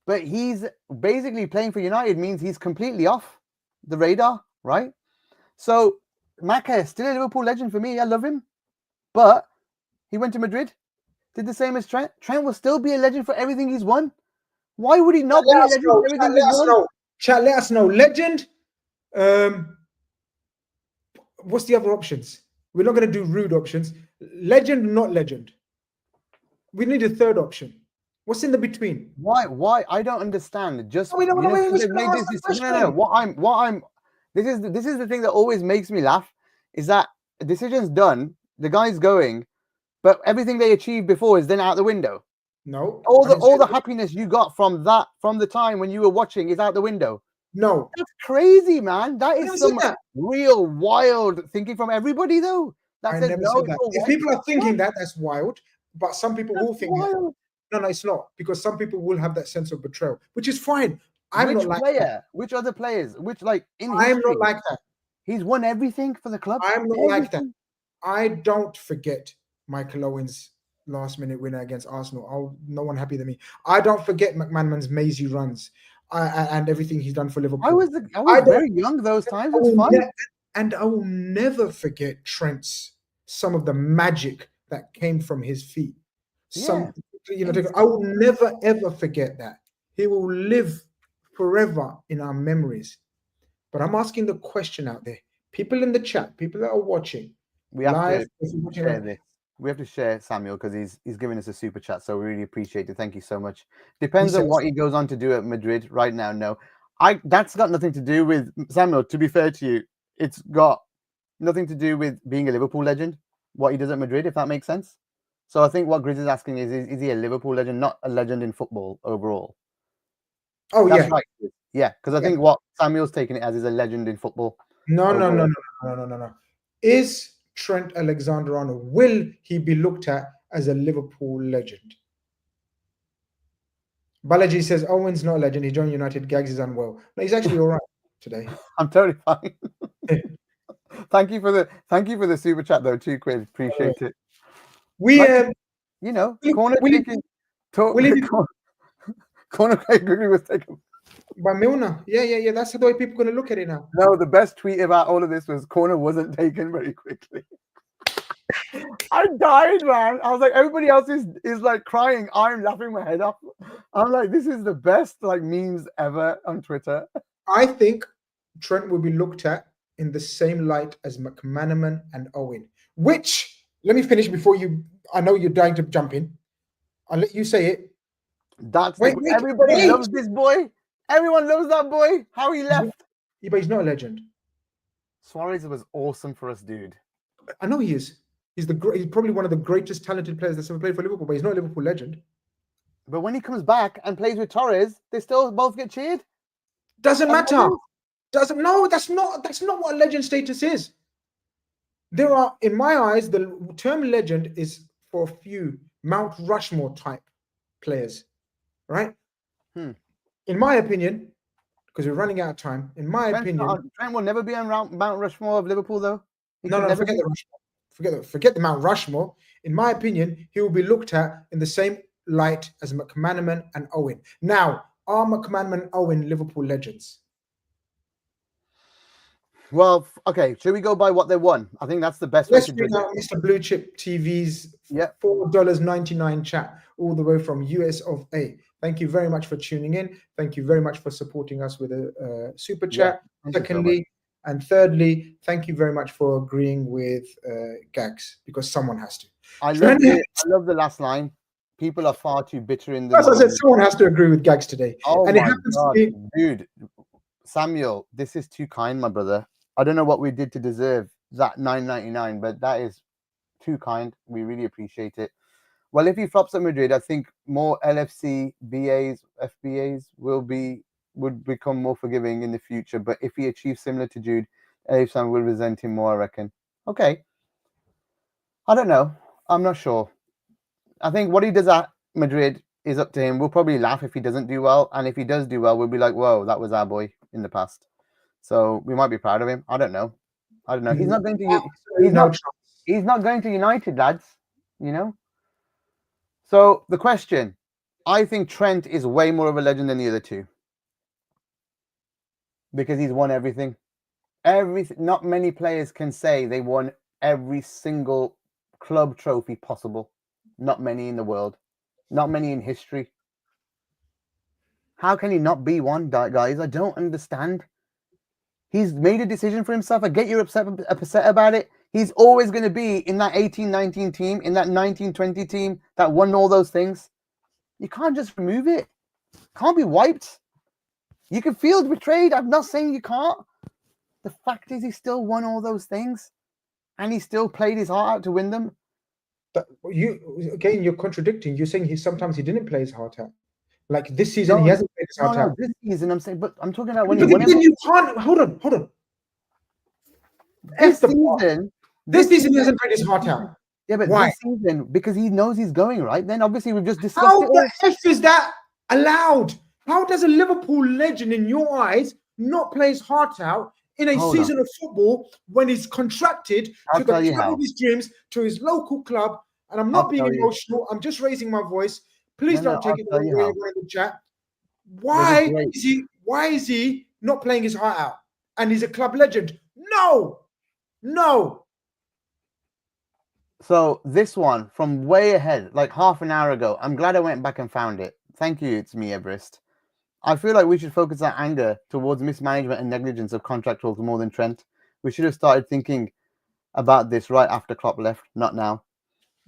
But he's basically playing for United means he's completely off the radar, right? So Macca is still a Liverpool legend for me. I love him. But he went to Madrid, did the same as Trent. Trent will still be a legend for everything he's won. Why would he not be a legend for everything he's won? Chat, let us know. Legend. What's the other options? We're not going to do rude options. Legend, not legend. We need a third option. What's in the between? Why? I don't understand. Just This is the thing that always makes me laugh. Is that a decision's done, the guy's going, but everything they achieved before is then out the window. No. All the happiness you got from the time when you were watching is out the window. No. That's crazy, man. That is some real wild thinking from everybody, though. If people are thinking that's wild. But some people will think that. No, it's not. Because some people will have that sense of betrayal, which is fine. I'm not like that. Which other players? I'm not like that. He's won everything for the club. I'm not like that. I don't forget Michael Owen's last-minute winner against Arsenal. No one happier than me. I don't forget McManaman's mazy runs and everything he's done for Liverpool. I was very young those times. It's fine. And I will never forget some of the magic that came from his feet. I will never ever forget that. He will live forever in our memories. But I'm asking the question out there. People in the chat, people that are watching. We have to share this. We have to share Samuel because he's giving us a super chat, so we really appreciate it. Thank you so much. Depends on what he goes on to do at Madrid right now. No, that's got nothing to do with Samuel. To be fair to you, it's got nothing to do with being a Liverpool legend. What he does at Madrid, if that makes sense. So I think what Grizz is asking is he a Liverpool legend, not a legend in football overall? Oh, that's right. Yeah, because I think what Samuel's taking it as is a legend in football. No. Is Trent Alexander-Arnold, will he be looked at as a Liverpool legend? Balaji says Owen's not a legend. He joined United. Gags is unwell. No, he's actually all right today. I'm totally fine. Thank you for the super chat though, too, Quiz. Appreciate it. Corner taking corner Gregory was taken by Milner. Yeah. That's the way people are going to look at it now. No, the best tweet about all of this was corner wasn't taken very quickly. I died, man. I was like, everybody else is like crying. I'm laughing my head off. I'm like, this is the best like memes ever on Twitter. I think Trent will be looked at in the same light as McManaman and Owen. Which, let me finish before you. I know you're dying to jump in. I'll let you say it. Everybody loves this boy. Everyone loves that boy. How he left. Yeah, but he's not a legend. Suarez was awesome for us, dude. I know he is. He's probably one of the greatest talented players that's ever played for Liverpool, but he's not a Liverpool legend. But when he comes back and plays with Torres, they still both get cheered. Doesn't matter. No, that's not what a legend status is. There are, in my eyes, the term legend is for a few. Mount Rushmore type players, right? Hmm. In my opinion, because we're running out of time, in my opinion, Trent will never be on Mount Rushmore of Liverpool, though. No, forget the Rushmore. Forget the Mount Rushmore. In my opinion, he will be looked at in the same light as McManaman and Owen. Now, are McManaman and Owen Liverpool legends? Well, okay. Should we go by what they won? I think that's the best way Let's to bring judge out Mr. Blue Chip TV's $4.99 chat all the way from US of A. Thank you very much for tuning in. Thank you very much for supporting us with a super chat. Secondly, and thirdly, thank you very much for agreeing with Gags, because someone has to. I love the last line. People are far too bitter in the. As I said, someone has to agree with Gags today. Oh and my God, dude. Samuel, this is too kind, my brother. I don't know what we did to deserve that $9.99, but that is too kind. We really appreciate it. Well, if he flops at Madrid, I think more LFC, BAs, FBAs would become more forgiving in the future. But if he achieves similar to Jude, LFC will resent him more, I reckon. Okay. I don't know. I'm not sure. I think what he does at Madrid is up to him. We'll probably laugh if he doesn't do well. And if he does do well, we'll be like, whoa, that was our boy in the past. So we might be proud of him. I don't know. He's not going to he's not going to United, lads. You know? So the question, I think Trent is way more of a legend than the other two. Because he's won everything. Not many players can say they won every single club trophy possible. Not many in the world. Not many in history. How can he not be one, guys? I don't understand. He's made a decision for himself. I get you're upset about it. He's always going to be in that 18-19 team, in that 19-20 team that won all those things. You can't just remove it. Can't be wiped. You can feel betrayed. I'm not saying you can't. The fact is he still won all those things. And he still played his heart out to win them. But you're contradicting. You're saying sometimes he didn't play his heart out. Like this season, he hasn't played his heart out. This season, I'm saying, but I'm talking about when he won. You can't. Hold on. This season he hasn't played his heart out. Yeah, but why? This season, because he knows he's going, right? Then obviously we've just discussed How the F is that allowed? How does a Liverpool legend in your eyes not play his heart out in a season of football when he's contracted to the club of his dreams, to his local club? And I'm not being emotional. I'm just raising my voice. Please don't take it the wrong way in the chat. Why is he not playing his heart out? And he's a club legend. No. So this one from way ahead, like half an hour ago. I'm glad I went back and found it. Thank you. It's me, Everest. I feel like we should focus our anger towards mismanagement and negligence of contract rules more than Trent. We should have started thinking about this right after Klopp left, not now.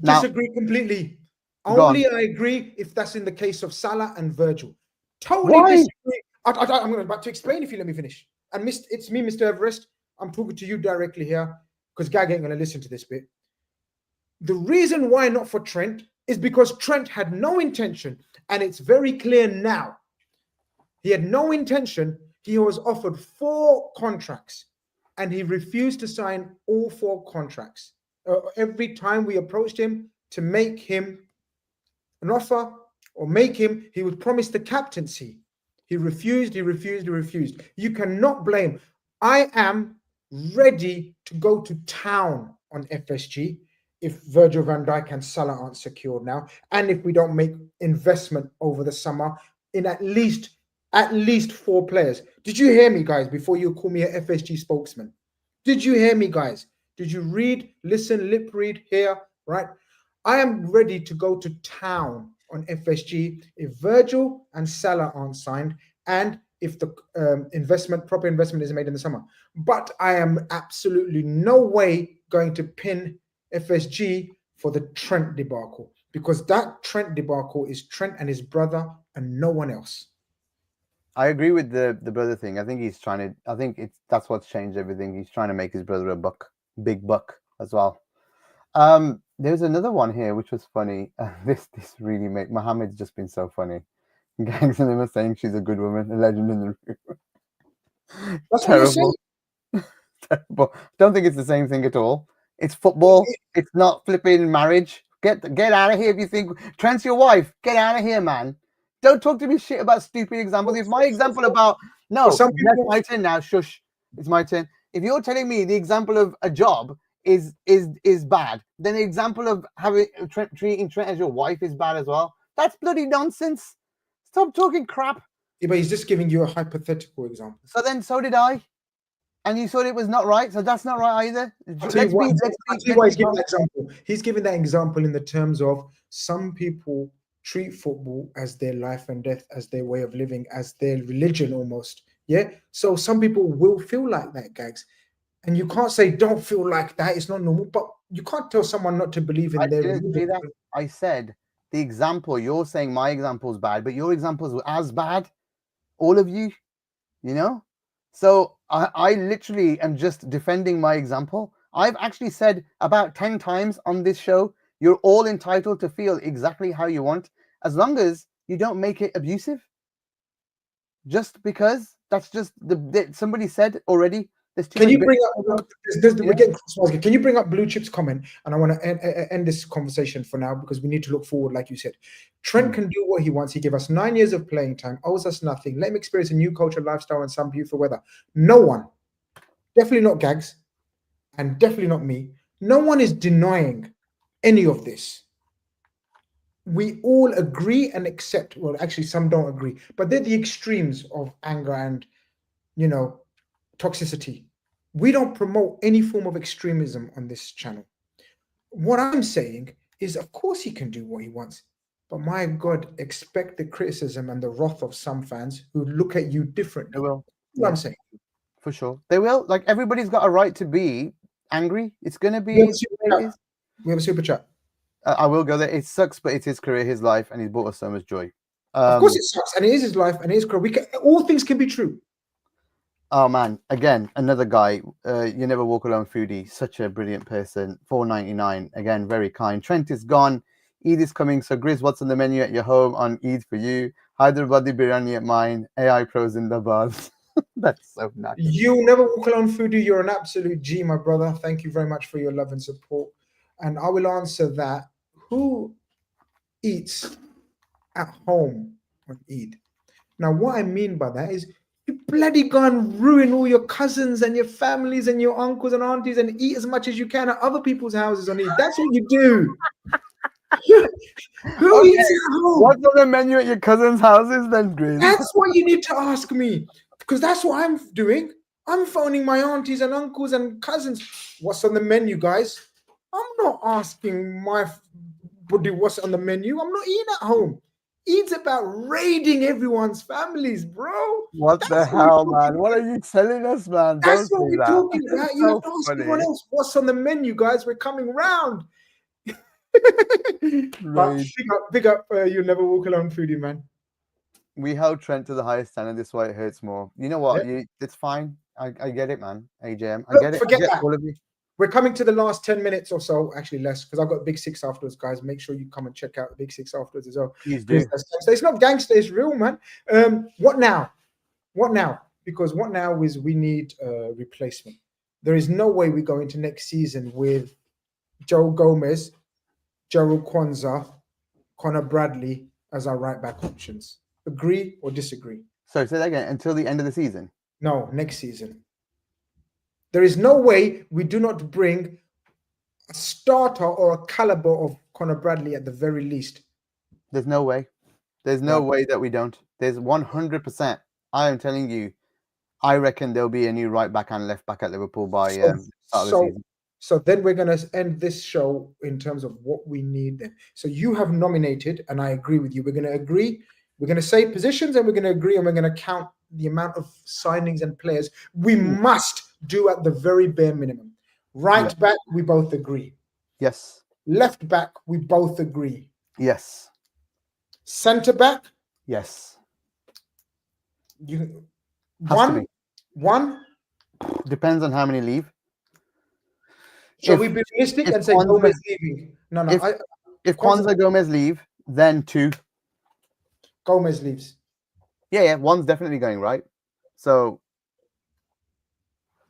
Disagree completely. Only I agree if that's in the case of Salah and Virgil. Totally disagree. I'm about to explain if you let me finish. And it's me, Mr. Everest. I'm talking to you directly here because Gag ain't going to listen to this bit. The reason why not for Trent is because Trent had no intention, and it's very clear now. He had no intention. He was offered 4 contracts, and he refused to sign all 4 contracts. Every time we approached him to make him an offer or he would promise the captaincy. He refused. You cannot blame. I am ready to go to town on FSG if Virgil van Dijk and Salah aren't secured now, and if we don't make investment over the summer in at least 4 players. Did you hear me, guys, before you call me a FSG spokesman? Did you hear me, guys? Did you read, listen, lip read, hear, right? I am ready to go to town on FSG if Virgil and Salah aren't signed and if the proper investment is made in the summer. But I am absolutely no way going to pin FSG for the Trent debacle, because that Trent debacle is Trent and his brother and no one else. I agree with the brother thing. I think that's what's changed everything. He's trying to make his brother a big buck as well. There's another one here which was funny. This really made Mohammed's just been so funny. Gags and him are saying she's a good woman, a legend in the room. That's terrible. Terrible. Don't think it's the same thing at all. It's football. It's not flipping marriage. Get out of here if you think Trent's your wife. Get out of here, man. Don't talk to me shit about stupid examples. If my example about that's my turn now. Shush. It's my turn. If you're telling me the example of a job is bad, then the example of treating Trent as your wife is bad as well. That's bloody nonsense. Stop talking crap. Yeah, but he's just giving you a hypothetical example. So did I. And you thought it was not right, so that's not right either. I'll tell you why he's giving that example. He's giving that example in the terms of some people treat football as their life and death, as their way of living, as their religion almost. Yeah. So some people will feel like that, Gags. And you can't say don't feel like that. It's not normal. But you can't tell someone not to believe in their religion. I said the example, you're saying my example is bad, but your example is as bad. All of you, you know? So I literally am just defending my example. I've actually said about 10 times on this show, you're all entitled to feel exactly how you want, as long as you don't make it abusive. Just because that's just somebody said already. Can you bring up? We're getting crosswise. Can you bring up Blue Chip's comment? And I want to end this conversation for now because we need to look forward, like you said. Trent can do what he wants. He gave us 9 years of playing time, owes us nothing. Let him experience a new culture, lifestyle, and some beautiful weather. No one, definitely not Gags, and definitely not me. No one is denying any of this. We all agree and accept. Well, actually, some don't agree, but they're the extremes of anger and, toxicity. We don't promote any form of extremism on this channel. What I'm saying is, of course, he can do what he wants, but my God, expect the criticism and the wrath of some fans who look at you differently. They will. What I'm saying. For sure. They will. Like, everybody's got a right to be angry. It's going to be. We have a super chat. I will go there. It sucks, but it's his career, his life, and he's brought us so much joy. Of course it sucks, and it is his life, and it is career. All things can be true. Oh man, again, another guy, you never walk alone foodie, such a brilliant person, $4.99, again, very kind. Trent is gone, Eid is coming, so Grizz, what's on the menu at your home on Eid for you? Hyderabadi biryani at mine, AI pros in the bars. That's so nice. You never walk alone foodie, you're an absolute G, my brother. Thank you very much for your love and support. And I will answer that. Who eats at home on Eid? Now, what I mean by that is, you bloody go and ruin all your cousins and your families and your uncles and aunties and eat as much as you can at other people's houses on Eid. That's what you do. Who eats at home? What's on the menu at your cousin's houses then, Grizz? That's what you need to ask me, because that's what I'm doing. I'm phoning my aunties and uncles and cousins. What's on the menu, guys? I'm not asking my buddy what's on the menu. I'm not eating at home. It's about raiding everyone's families, bro. What the hell, man? What are you telling us, man? That's what we're talking about. You have to ask everyone else what's on the menu, guys. We're coming round. Big up, you never walk alone foodie, man. We held Trent to the highest standard. This is why it hurts more. You know what? Yeah. It's fine. I get it, man. AJM. I get it. Forget that. All of you. We're coming to the last 10 minutes or so, actually less, because I've got Big Six afterwards, guys. Make sure you come and check out the Big Six afterwards as well. Please do. It's not gangster, it's real, man. What now? What now? Because what now is we need a replacement. There is no way we go into next season with Joe Gomez, Gerald Kwanzaa, Connor Bradley as our right-back options. Agree or disagree? So say that again, until the end of the season? No, next season. There is no way we do not bring a starter or a caliber of Connor Bradley at the very least. There's no way. There's no way that we don't. There's 100%. I am telling you, I reckon there'll be a new right back and left back at Liverpool by start of the season. So then we're going to end this show in terms of what we need then. So you have nominated, and I agree with you. We're going to agree. We're going to say positions, and we're going to agree, and we're going to count the amount of signings and players we must do at the very bare minimum. Right back, we both agree. Yes. Left back, we both agree. Yes. Centre back? Yes. One? Depends on how many leave. Shall we be realistic and say Gomez leaving? No. If Kwanzaa Gomez leave, then 2. Gomez leaves. Yeah. One's definitely going, right? So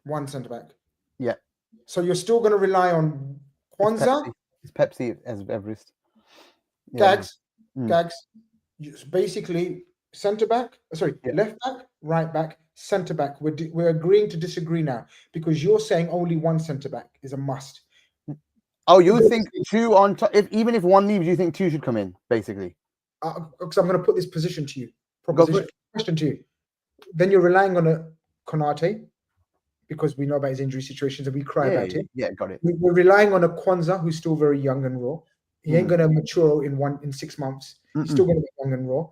1 centre back. Yeah. So you're still going to rely on Kwanzaa? It's Pepsi as Everest. Gags. Basically, centre back. Left back, right back, centre back. We're agreeing to disagree now because you're saying only one centre back is a must. Oh, you think two on top? Even if one leaves, you think two should come in, basically? Because I'm going to put this question to you. Question to you. Then you're relying on a Konate because we know about his injury situations and we cry about it. Yeah, got it. We're relying on a Kwanzaa who's still very young and raw. He ain't going to mature in 6 months. He's still going to be young and raw.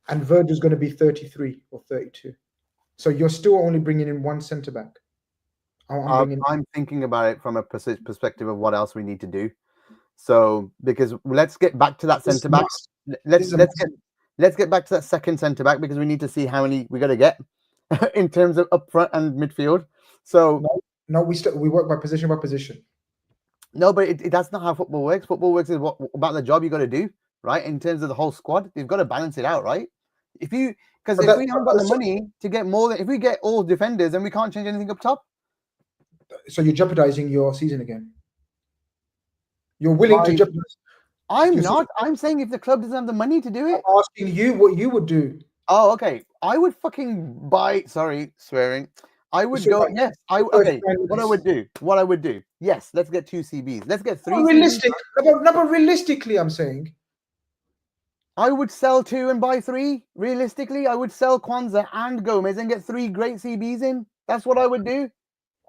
And Virgil's going to be 33 or 32. So you're still only bringing in one centre back. I'm thinking about it from a perspective of what else we need to do. So because let's get back to that centre back. Let's get back to that second centre back because we need to see how many we got to get in terms of up front and midfield. So no, we work by position. No, but that's not how football works. Football works is about the job you got to do, right? In terms of the whole squad, you've got to balance it out, right? If we haven't got the money to get more than if we get all defenders, then we can't change anything up top. So you're jeopardizing your season again. You're willing to jeopardize. I'm not. I'm saying if the club doesn't have the money to do it. I'm asking you what you would do. Oh, okay. I would fucking buy. Sorry, swearing. I would go. Yes. Okay. What I would do. Yes. Let's get 2 CBs. Let's get 3. But realistically, I'm saying. I would sell 2 and buy 3. Realistically, I would sell Kwanzaa and Gomez and get 3 great CBs in. That's what I would do.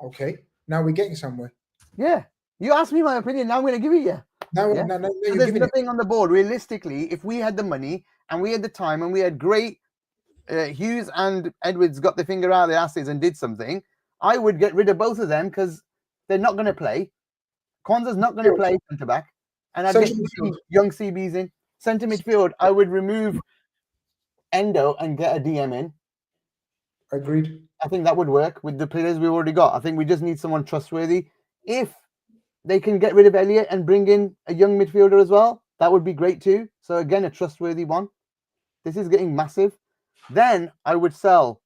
Okay. Now we're getting somewhere. Yeah. You asked me my opinion. Now I'm going to give it you. No, there's nothing on the board. Realistically, if we had the money and we had the time and we had great Hughes and Edwards got their finger out of their asses and did something, I would get rid of both of them because they're not going to play. Kwanzaa's not going to play centre back, and I'd get young CBs in centre midfield. I would remove Endo and get a DM in. Agreed. I think that would work with the players we've already got. I think we just need someone trustworthy. If they can get rid of Elliott and bring in a young midfielder as well, that would be great too. So again, a trustworthy one. This is getting massive. Then I would sell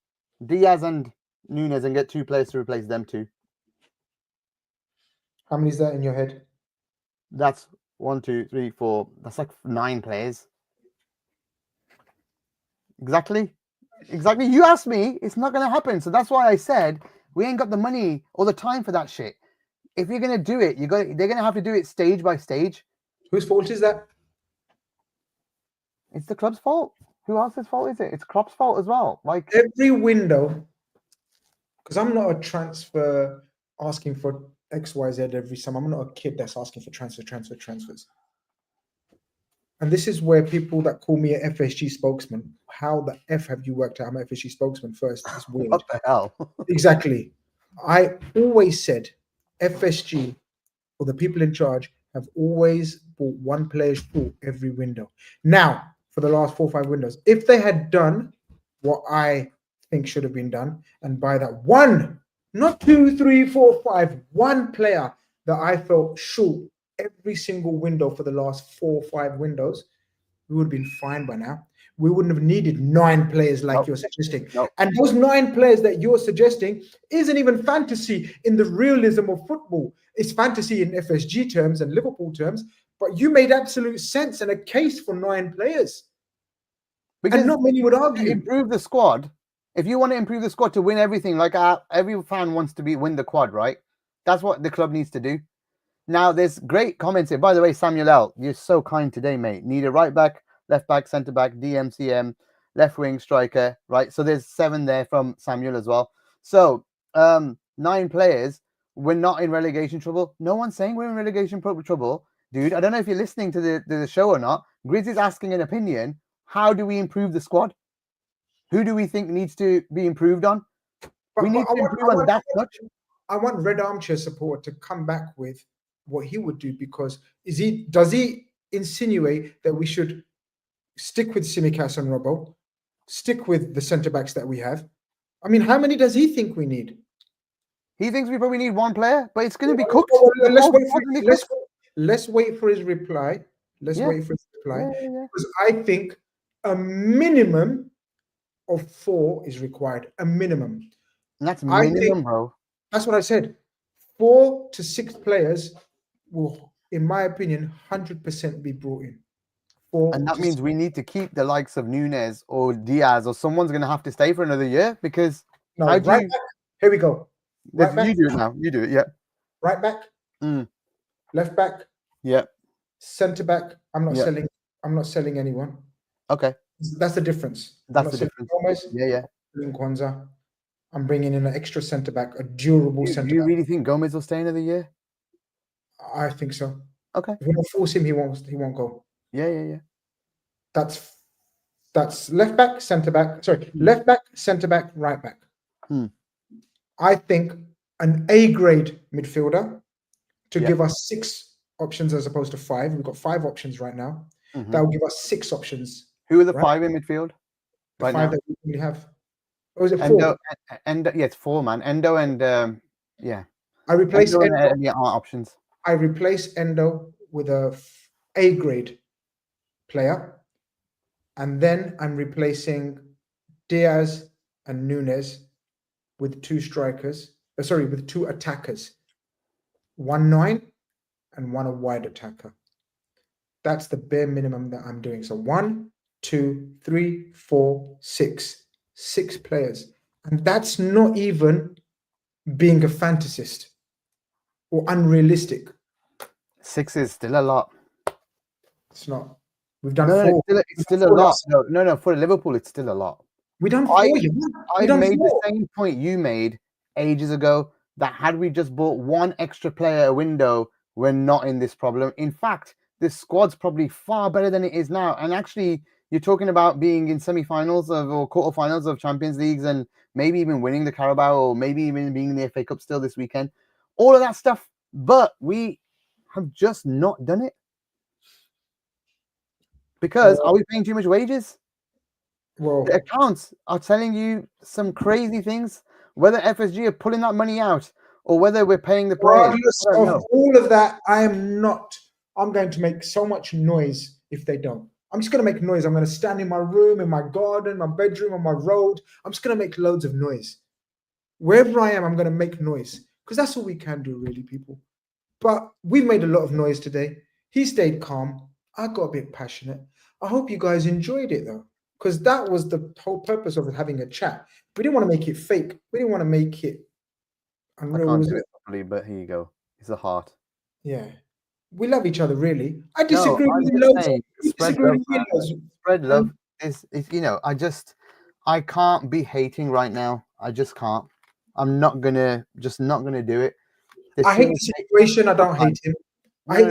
Diaz and Nunes and get 2 players to replace them too. How many is that in your head? That's 1, 2, 3, 4. That's like 9 players. Exactly. You asked me, it's not going to happen. So that's why I said we ain't got the money or the time for that shit. If you're going to do it, they're going to have to do it stage by stage. Whose fault is that? It's the club's fault. Who else's fault is it? It's Klopp's fault as well. Like every window, because I'm not a transfer asking for XYZ every summer. I'm not a kid that's asking for transfers. And this is where people that call me an FSG spokesman, how the F have you worked out I'm an FSG spokesman first? It's weird. What the hell? Exactly. I always said FSG, or the people in charge, have always bought one player's fault every window. Now, for the last 4 or 5 windows, if they had done what I think should have been done, and by that one, not 2, 3, 4, 5, one player that I felt short every single window for the last 4 or 5 windows, we would have been fine by now. We wouldn't have needed 9 players like you're suggesting. And those 9 players that you're suggesting isn't even fantasy in the realism of football. It's fantasy in FSG terms and Liverpool terms, but you made absolute sense and a case for 9 players. Because and not many would argue. Improve the squad. If you want to improve the squad to win everything, like every fan wants to win the quad, right? That's what the club needs to do. Now, there's great comments here. By the way, Samuel L., you're so kind today, mate. Need a right back, left back, centre back, DMCM, left wing, striker, right? So there's 7 there from Samuel as well. So 9 players. We're not in relegation trouble. No one's saying we're in relegation trouble. Dude, I don't know if you're listening to the show or not. Grizz is asking an opinion. How do we improve the squad? Who do we think needs to be improved on? We need to improve on that much. I want Red Armchair Support to come back with what he would do, because does he insinuate that we should stick with Tsimikas and Robbo, stick with the centre backs that we have? I mean, how many does he think we need? He thinks we probably need 1 player, but it's going to be cooked. Let's wait for his reply. Because I think a minimum of 4 is required. A minimum. And that's minimum, bro. That's what I said. 4 to 6 players will in my opinion, 100% be brought in. And that means we need to keep the likes of Nunes or Diaz, or someone's going to have to stay for another year, because right back. Here we go. Right back. You do it now. You do it. Yeah. Right back. Left back. Yeah. Centre back. I'm not selling. I'm not selling anyone. Okay. That's the difference. That's the difference. Gomez, yeah. Kwanzaa. I'm bringing in an extra centre back, a durable centre back. Do you really think Gomez will stay another year? I think so. Okay. If we don't force him, he won't go. Yeah. That's left back, centre back. Sorry, left back, centre back, right back. I think an A grade midfielder to give us 6 options as opposed to 5. We've got 5 options right now. That will give us 6 options. Who are the 5 in midfield? The 5 that we really have. Or is it 4? Endo, it's 4, man. Endo and I replace Endo. Options. I replace Endo with a A grade player, and then I'm replacing Diaz and Nunes with 2 strikers. With 2 attackers, 1 9 and 1 a wide attacker. That's the bare minimum that I'm doing. So 1, 2, 3, 4, 6. 6 players. And that's not even being a fantasist or unrealistic. 6 is still a lot. It's not. We've done 4. It's still a lot. No, for Liverpool, it's still a lot. We done 4. I made the same point you made ages ago, that had we just bought 1 extra player a window, we're not in this problem. In fact, this squad's probably far better than it is now. And actually, you're talking about being in semi-finals or quarter-finals of Champions Leagues, and maybe even winning the Carabao, or maybe even being in the FA Cup still this weekend. All of that stuff. But we have just not done it. Because are we paying too much wages? Well, the accounts are telling you some crazy things. Whether FSG are pulling that money out or whether we're paying the players. Regardless of all of that, I'm going to make so much noise if they don't. I'm just going to make noise. I'm going to stand in my room, in my garden, my bedroom, on my road. I'm just going to make loads of noise. Wherever I am, I'm going to make noise, because that's all we can do, really, people. But we've made a lot of noise today. He stayed calm. I got a bit passionate. I hope you guys enjoyed it, though, because that was the whole purpose of having a chat. We didn't want to make it fake. We didn't want to make it unreal. I can't do it properly, but here you go. It's a heart. Yeah. We love each other, really. I disagree with you loads. Spread love is, I can't be hating right now. I just can't. I'm not gonna do it. I hate the situation. I don't hate him. I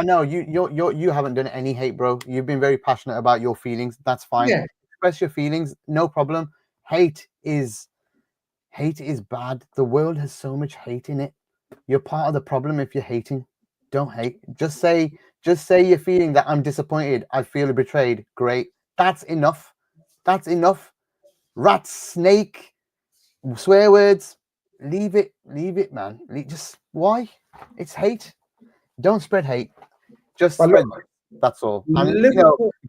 know you haven't done any hate, bro. You've been very passionate about your feelings. That's fine. Yeah. Express your feelings, no problem. Hate is bad. The world has so much hate in it. You're part of the problem if you're hating. Don't hate. Just say you're feeling that I'm disappointed. I feel betrayed. Great. That's enough. Rat, snake, swear words. Leave it, man. Why? It's hate. Don't spread hate. Just spread love. That's all. And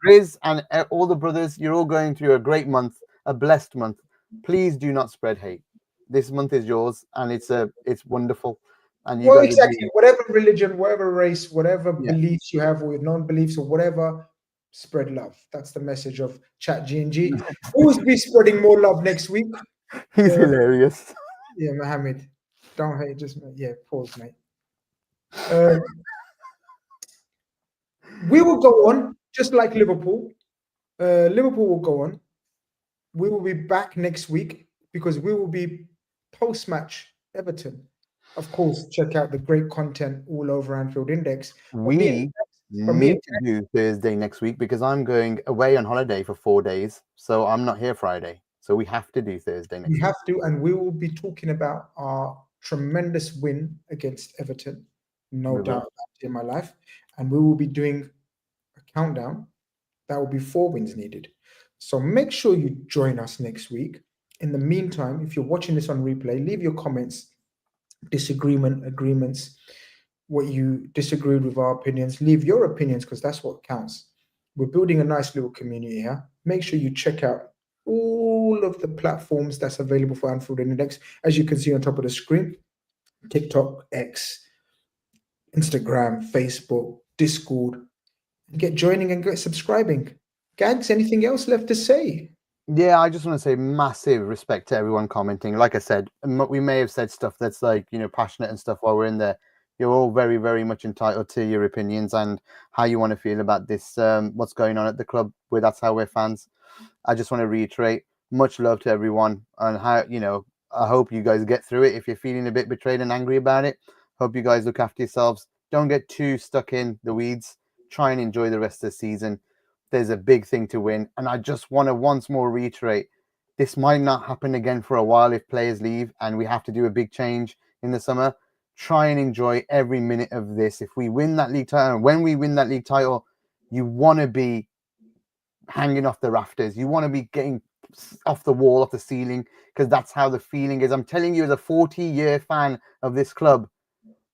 Grizz and all the brothers, you're all going through a great month, a blessed month. Please do not spread hate. This month is yours, and it's wonderful. And you exactly. Whatever religion, whatever race, whatever beliefs you have, or non-beliefs, or whatever, spread love. That's the message of Chat G&G. Who's be spreading more love next week? He's hilarious. Yeah, Mohammed. Don't hate. Just pause, mate. We will go on just like Liverpool. Liverpool will go on. We will be back next week because we will be post-match Everton. Of course, check out the great content all over Anfield Index. We need to do Thursday next week because I'm going away on holiday for 4 days, so I'm not here Friday. So we have to do Thursday next week. We have to, and we will be talking about our tremendous win against Everton. No doubt in my life. And we will be doing a countdown. That will be 4 wins needed. So make sure you join us next week. In the meantime, if you're watching this on replay, leave your comments, agreements, what you disagreed with our opinions. Leave your opinions because that's what counts. We're building a nice little community here. Make sure you check out all of the platforms that's available for Anfield Index. As you can see on top of the screen, TikTok, X, Instagram, Facebook, Discord, and get joining and get subscribing. Gags, anything else left to say? Yeah, I just want to say massive respect to everyone commenting. Like I said, we may have said stuff that's like, passionate and stuff while we're in there. You're all very, very much entitled to your opinions and how you want to feel about this, what's going on at the club. That's how we're fans. I just want to reiterate, much love to everyone, and how, I hope you guys get through it. If you're feeling a bit betrayed and angry about it, hope you guys look after yourselves. Don't get too stuck in the weeds. Try and enjoy the rest of the season. There's a big thing to win. And I just want to once more reiterate, this might not happen again for a while if players leave and we have to do a big change in the summer. Try and enjoy every minute of this. If we win that league title, and when we win that league title, you want to be hanging off the rafters. You want to be getting off the wall, off the ceiling, because that's how the feeling is. I'm telling you, as a 40-year fan of this club,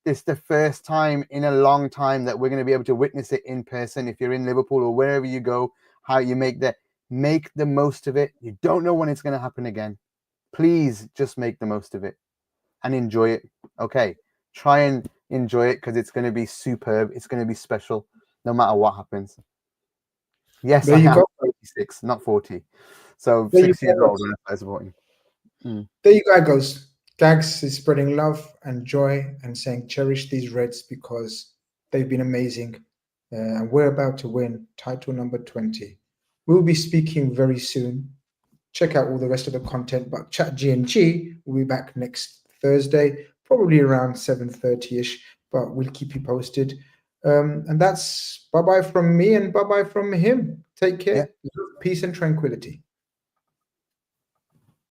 it's the first time in a long time that we're going to be able to witness it in person. If you're in Liverpool or wherever you go, how you make the most of it. You don't know when it's going to happen again. Please just make the most of it and enjoy it. Okay, try and enjoy it, because it's going to be superb. It's going to be special no matter what happens. Yes, I am 36, not 40. So 6 years old when I was voting. There you go, guys. Gags is spreading love and joy and saying cherish these Reds because they've been amazing. And we're about to win title number 20. We'll be speaking very soon. Check out all the rest of the content, but Chat G&G will be back next Thursday, probably around 7:30ish, but we'll keep you posted. And that's bye-bye from me and bye-bye from him. Take care. Yeah. Peace and tranquility.